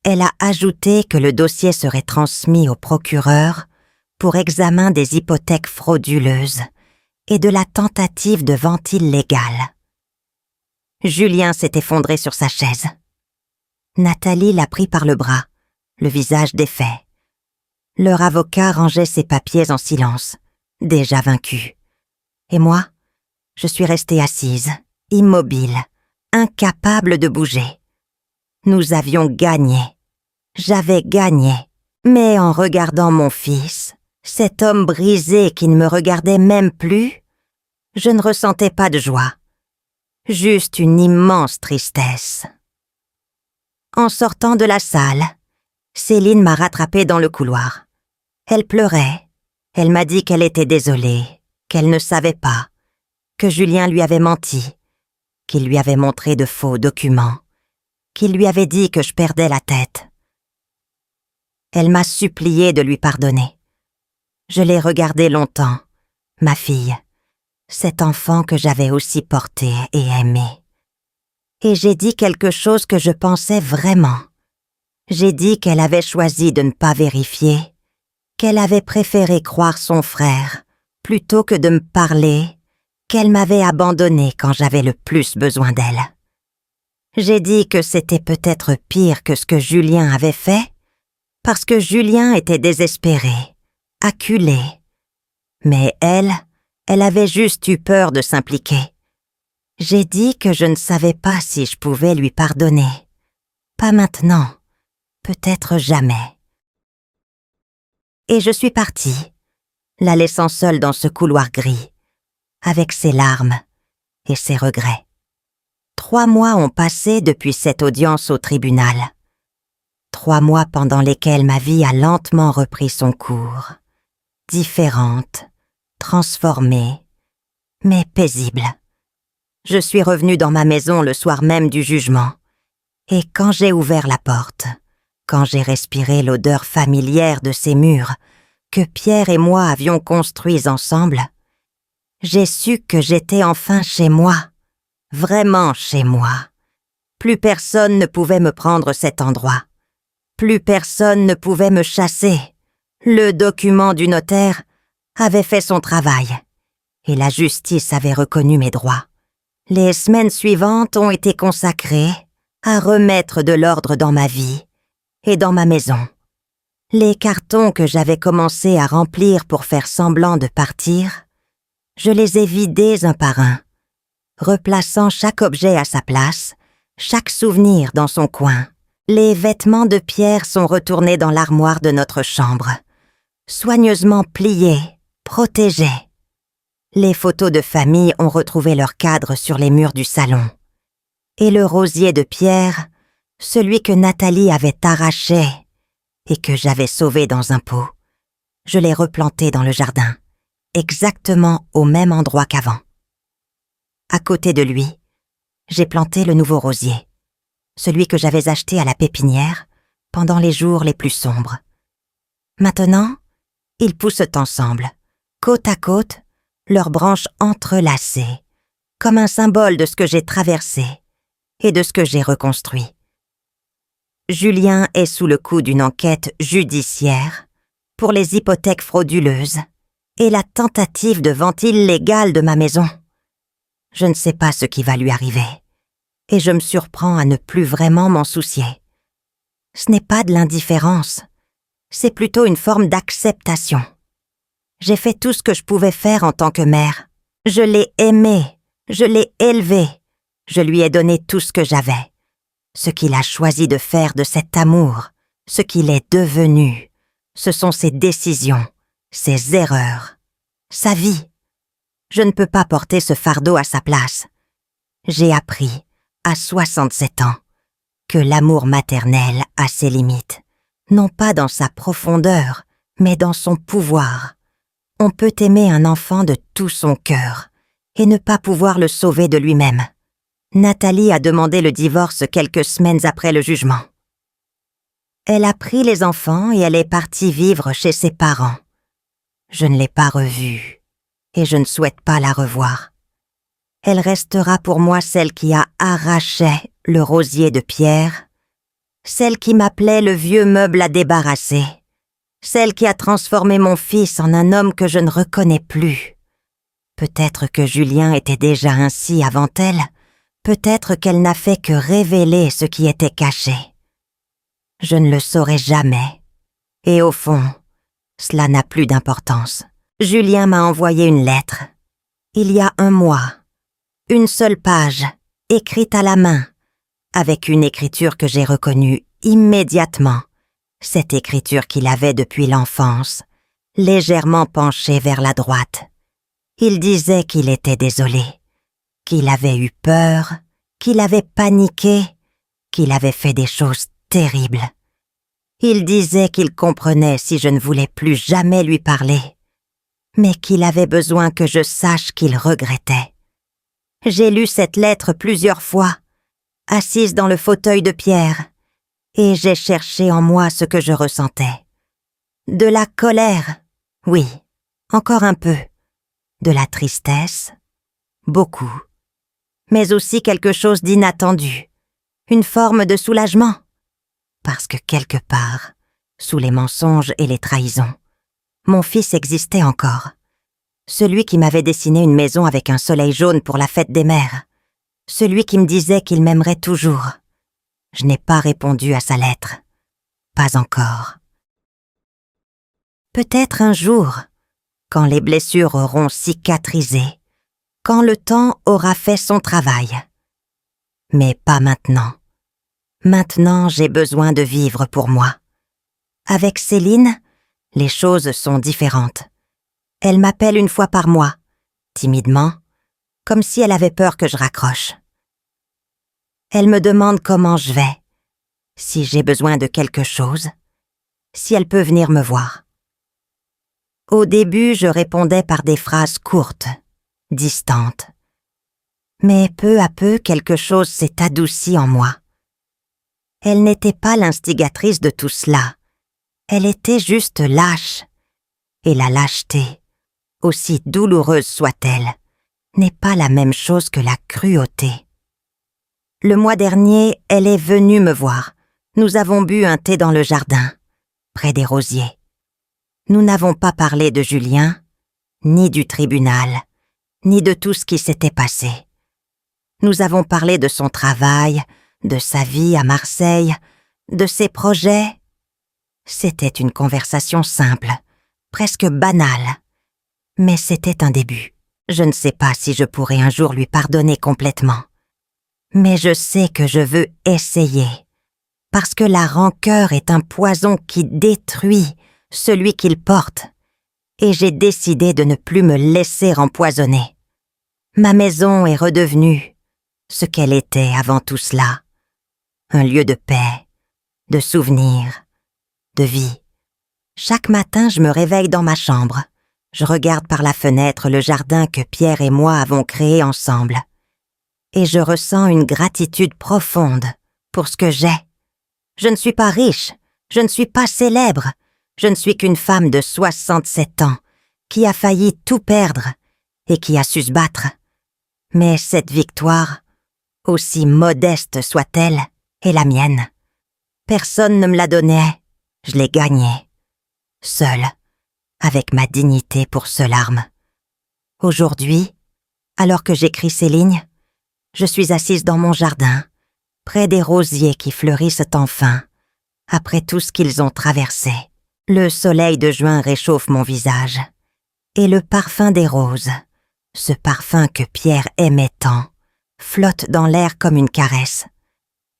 Elle a ajouté que le dossier serait transmis au procureur pour examen des hypothèques frauduleuses et de la tentative de vente illégale. Julien s'est effondré sur sa chaise. Nathalie l'a pris par le bras, le visage défait. Leur avocat rangeait ses papiers en silence, déjà vaincu. Et moi, je suis restée assise, immobile, incapable de bouger. Nous avions gagné. J'avais gagné. Mais en regardant mon fils, cet homme brisé qui ne me regardait même plus, je ne ressentais pas de joie. Juste une immense tristesse. En sortant de la salle, Céline m'a rattrapée dans le couloir. Elle pleurait. Elle m'a dit qu'elle était désolée, qu'elle ne savait pas, que Julien lui avait menti, qu'il lui avait montré de faux documents, qu'il lui avait dit que je perdais la tête. Elle m'a supplié de lui pardonner. Je l'ai regardée longtemps, ma fille, cet enfant que j'avais aussi porté et aimé. Et j'ai dit quelque chose que je pensais vraiment. J'ai dit qu'elle avait choisi de ne pas vérifier, qu'elle avait préféré croire son frère plutôt que de me parler, qu'elle m'avait abandonnée quand j'avais le plus besoin d'elle. J'ai dit que c'était peut-être pire que ce que Julien avait fait, parce que Julien était désespéré, acculé. Mais elle avait juste eu peur de s'impliquer. J'ai dit que je ne savais pas si je pouvais lui pardonner. Pas maintenant, peut-être jamais. Et je suis partie, la laissant seule dans ce couloir gris, avec ses larmes et ses regrets. 3 mois ont passé depuis cette audience au tribunal. 3 mois pendant lesquels ma vie a lentement repris son cours, différente, transformée, mais paisible. Je suis revenue dans ma maison le soir même du jugement, et quand j'ai ouvert la porte, quand j'ai respiré l'odeur familière de ces murs que Pierre et moi avions construits ensemble, j'ai su que j'étais enfin chez moi, vraiment chez moi. Plus personne ne pouvait me prendre cet endroit. Plus personne ne pouvait me chasser. Le document du notaire avait fait son travail, et la justice avait reconnu mes droits. Les semaines suivantes ont été consacrées à remettre de l'ordre dans ma vie et dans ma maison. Les cartons que j'avais commencé à remplir pour faire semblant de partir, je les ai vidés un par un, replaçant chaque objet à sa place, chaque souvenir dans son coin. Les vêtements de Pierre sont retournés dans l'armoire de notre chambre, soigneusement pliés, protégés. Les photos de famille ont retrouvé leur cadre sur les murs du salon. Et le rosier de Pierre, celui que Nathalie avait arraché et que j'avais sauvé dans un pot, je l'ai replanté dans le jardin, exactement au même endroit qu'avant. À côté de lui, j'ai planté le nouveau rosier, celui que j'avais acheté à la pépinière pendant les jours les plus sombres. Maintenant, ils poussent ensemble, côte à côte, leurs branches entrelacées, comme un symbole de ce que j'ai traversé et de ce que j'ai reconstruit. Julien est sous le coup d'une enquête judiciaire pour les hypothèques frauduleuses et la tentative de vente illégale de ma maison. Je ne sais pas ce qui va lui arriver, et je me surprends à ne plus vraiment m'en soucier. Ce n'est pas de l'indifférence, c'est plutôt une forme d'acceptation. J'ai fait tout ce que je pouvais faire en tant que mère. Je l'ai aimé, je l'ai élevé, je lui ai donné tout ce que j'avais. Ce qu'il a choisi de faire de cet amour, ce qu'il est devenu, ce sont ses décisions, ses erreurs, sa vie. Je ne peux pas porter ce fardeau à sa place. J'ai appris, à 67 ans, que l'amour maternel a ses limites, non pas dans sa profondeur, mais dans son pouvoir. On peut aimer un enfant de tout son cœur et ne pas pouvoir le sauver de lui-même. Nathalie a demandé le divorce quelques semaines après le jugement. Elle a pris les enfants et elle est partie vivre chez ses parents. Je ne l'ai pas revue et je ne souhaite pas la revoir. Elle restera pour moi celle qui a arraché le rosier de Pierre, celle qui m'appelait le vieux meuble à débarrasser, celle qui a transformé mon fils en un homme que je ne reconnais plus. Peut-être que Julien était déjà ainsi avant elle, peut-être qu'elle n'a fait que révéler ce qui était caché. Je ne le saurai jamais. Et au fond, cela n'a plus d'importance. Julien m'a envoyé une lettre. Il y a 1 mois. Une seule page, écrite à la main, avec une écriture que j'ai reconnue immédiatement. Cette écriture qu'il avait depuis l'enfance, légèrement penchée vers la droite. Il disait qu'il était désolé, qu'il avait eu peur, qu'il avait paniqué, qu'il avait fait des choses terribles. Il disait qu'il comprenait si je ne voulais plus jamais lui parler, mais qu'il avait besoin que je sache qu'il regrettait. J'ai lu cette lettre plusieurs fois, assise dans le fauteuil de Pierre, et j'ai cherché en moi ce que je ressentais. De la colère, oui, encore un peu. De la tristesse, beaucoup. Mais aussi quelque chose d'inattendu, une forme de soulagement. Parce que quelque part, sous les mensonges et les trahisons, mon fils existait encore. Celui qui m'avait dessiné une maison avec un soleil jaune pour la fête des mères. Celui qui me disait qu'il m'aimerait toujours. Je n'ai pas répondu à sa lettre. Pas encore. Peut-être un jour, quand les blessures auront cicatrisé, quand le temps aura fait son travail. Mais pas maintenant. Maintenant, j'ai besoin de vivre pour moi. Avec Céline, les choses sont différentes. Elle m'appelle une fois par mois, timidement, comme si elle avait peur que je raccroche. Elle me demande comment je vais, si j'ai besoin de quelque chose, si elle peut venir me voir. Au début, je répondais par des phrases courtes, distantes. Mais peu à peu, quelque chose s'est adouci en moi. Elle n'était pas l'instigatrice de tout cela. Elle était juste lâche. Et la lâcheté, aussi douloureuse soit-elle, n'est pas la même chose que la cruauté. Le mois dernier, elle est venue me voir. Nous avons bu un thé dans le jardin, près des rosiers. Nous n'avons pas parlé de Julien, ni du tribunal, ni de tout ce qui s'était passé. Nous avons parlé de son travail, de sa vie à Marseille, de ses projets. C'était une conversation simple, presque banale. Mais c'était un début. Je ne sais pas si je pourrai un jour lui pardonner complètement. Mais je sais que je veux essayer. Parce que la rancœur est un poison qui détruit celui qu'il porte. Et j'ai décidé de ne plus me laisser empoisonner. Ma maison est redevenue ce qu'elle était avant tout cela. Un lieu de paix, de souvenirs, de vie. Chaque matin, je me réveille dans ma chambre. Je regarde par la fenêtre le jardin que Pierre et moi avons créé ensemble. Et je ressens une gratitude profonde pour ce que j'ai. Je ne suis pas riche, je ne suis pas célèbre, je ne suis qu'une femme de 67 ans qui a failli tout perdre et qui a su se battre. Mais cette victoire, aussi modeste soit-elle, est la mienne. Personne ne me la donnait, je l'ai gagnée. Seule, avec ma dignité pour seule arme. Aujourd'hui, alors que j'écris ces lignes, je suis assise dans mon jardin, près des rosiers qui fleurissent enfin, après tout ce qu'ils ont traversé. Le soleil de juin réchauffe mon visage, et le parfum des roses, ce parfum que Pierre aimait tant, flotte dans l'air comme une caresse.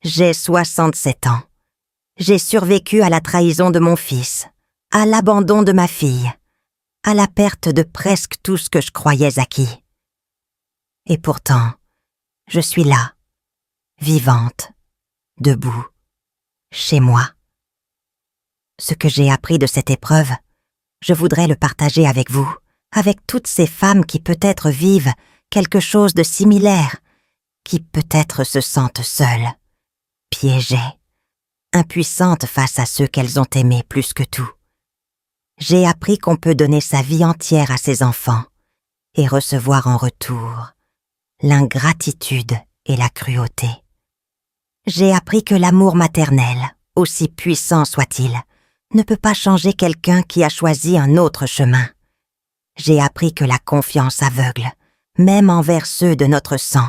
J'ai 67 ans. J'ai survécu à la trahison de mon fils, à l'abandon de ma fille, à la perte de presque tout ce que je croyais acquis. Et pourtant, je suis là, vivante, debout, chez moi. Ce que j'ai appris de cette épreuve, je voudrais le partager avec vous, avec toutes ces femmes qui peut-être vivent quelque chose de similaire, qui peut-être se sentent seules, piégées, impuissantes face à ceux qu'elles ont aimés plus que tout. J'ai appris qu'on peut donner sa vie entière à ses enfants et recevoir en retour l'ingratitude et la cruauté. J'ai appris que l'amour maternel, aussi puissant soit-il, ne peut pas changer quelqu'un qui a choisi un autre chemin. J'ai appris que la confiance aveugle, même envers ceux de notre sang,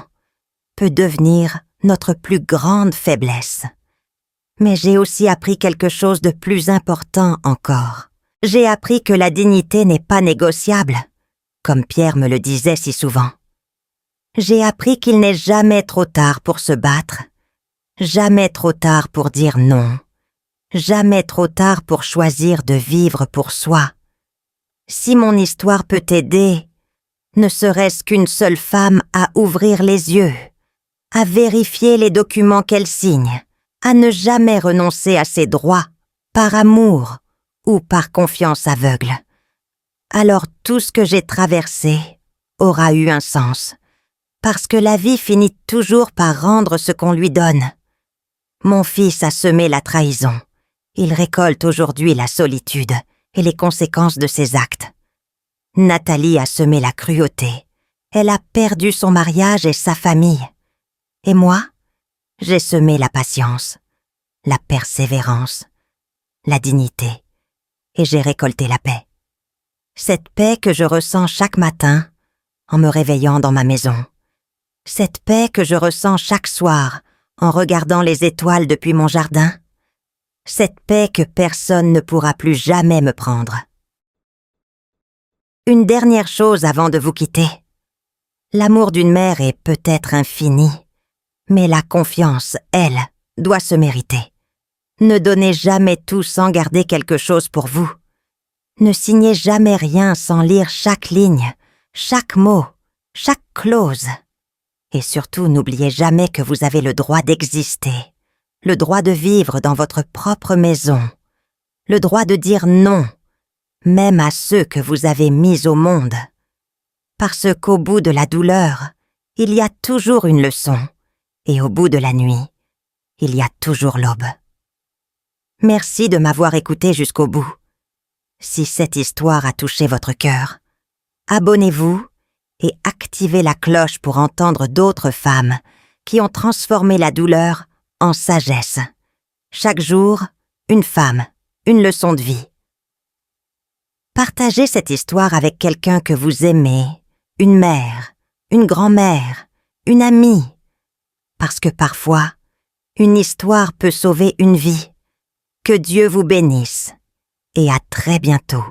peut devenir notre plus grande faiblesse. Mais j'ai aussi appris quelque chose de plus important encore. J'ai appris que la dignité n'est pas négociable, comme Pierre me le disait si souvent. J'ai appris qu'il n'est jamais trop tard pour se battre, jamais trop tard pour dire non, jamais trop tard pour choisir de vivre pour soi. Si mon histoire peut aider, ne serait-ce qu'une seule femme à ouvrir les yeux, à vérifier les documents qu'elle signe, à ne jamais renoncer à ses droits, par amour ou par confiance aveugle, alors tout ce que j'ai traversé aura eu un sens, parce que la vie finit toujours par rendre ce qu'on lui donne. Mon fils a semé la trahison. Il récolte aujourd'hui la solitude et les conséquences de ses actes. Nathalie a semé la cruauté. Elle a perdu son mariage et sa famille. Et moi, j'ai semé la patience, la persévérance, la dignité, et j'ai récolté la paix. Cette paix que je ressens chaque matin en me réveillant dans ma maison. Cette paix que je ressens chaque soir en regardant les étoiles depuis mon jardin. Cette paix que personne ne pourra plus jamais me prendre. Une dernière chose avant de vous quitter. L'amour d'une mère est peut-être infini, mais la confiance, elle, doit se mériter. Ne donnez jamais tout sans garder quelque chose pour vous. Ne signez jamais rien sans lire chaque ligne, chaque mot, chaque clause. Et surtout, n'oubliez jamais que vous avez le droit d'exister, le droit de vivre dans votre propre maison, le droit de dire non, même à ceux que vous avez mis au monde. Parce qu'au bout de la douleur, il y a toujours une leçon, et au bout de la nuit, il y a toujours l'aube. Merci de m'avoir écouté jusqu'au bout. Si cette histoire a touché votre cœur, abonnez-vous et activez la cloche pour entendre d'autres femmes qui ont transformé la douleur en sagesse. Chaque jour, une femme, une leçon de vie. Partagez cette histoire avec quelqu'un que vous aimez, une mère, une grand-mère, une amie. Parce que parfois, une histoire peut sauver une vie. Que Dieu vous bénisse et à très bientôt.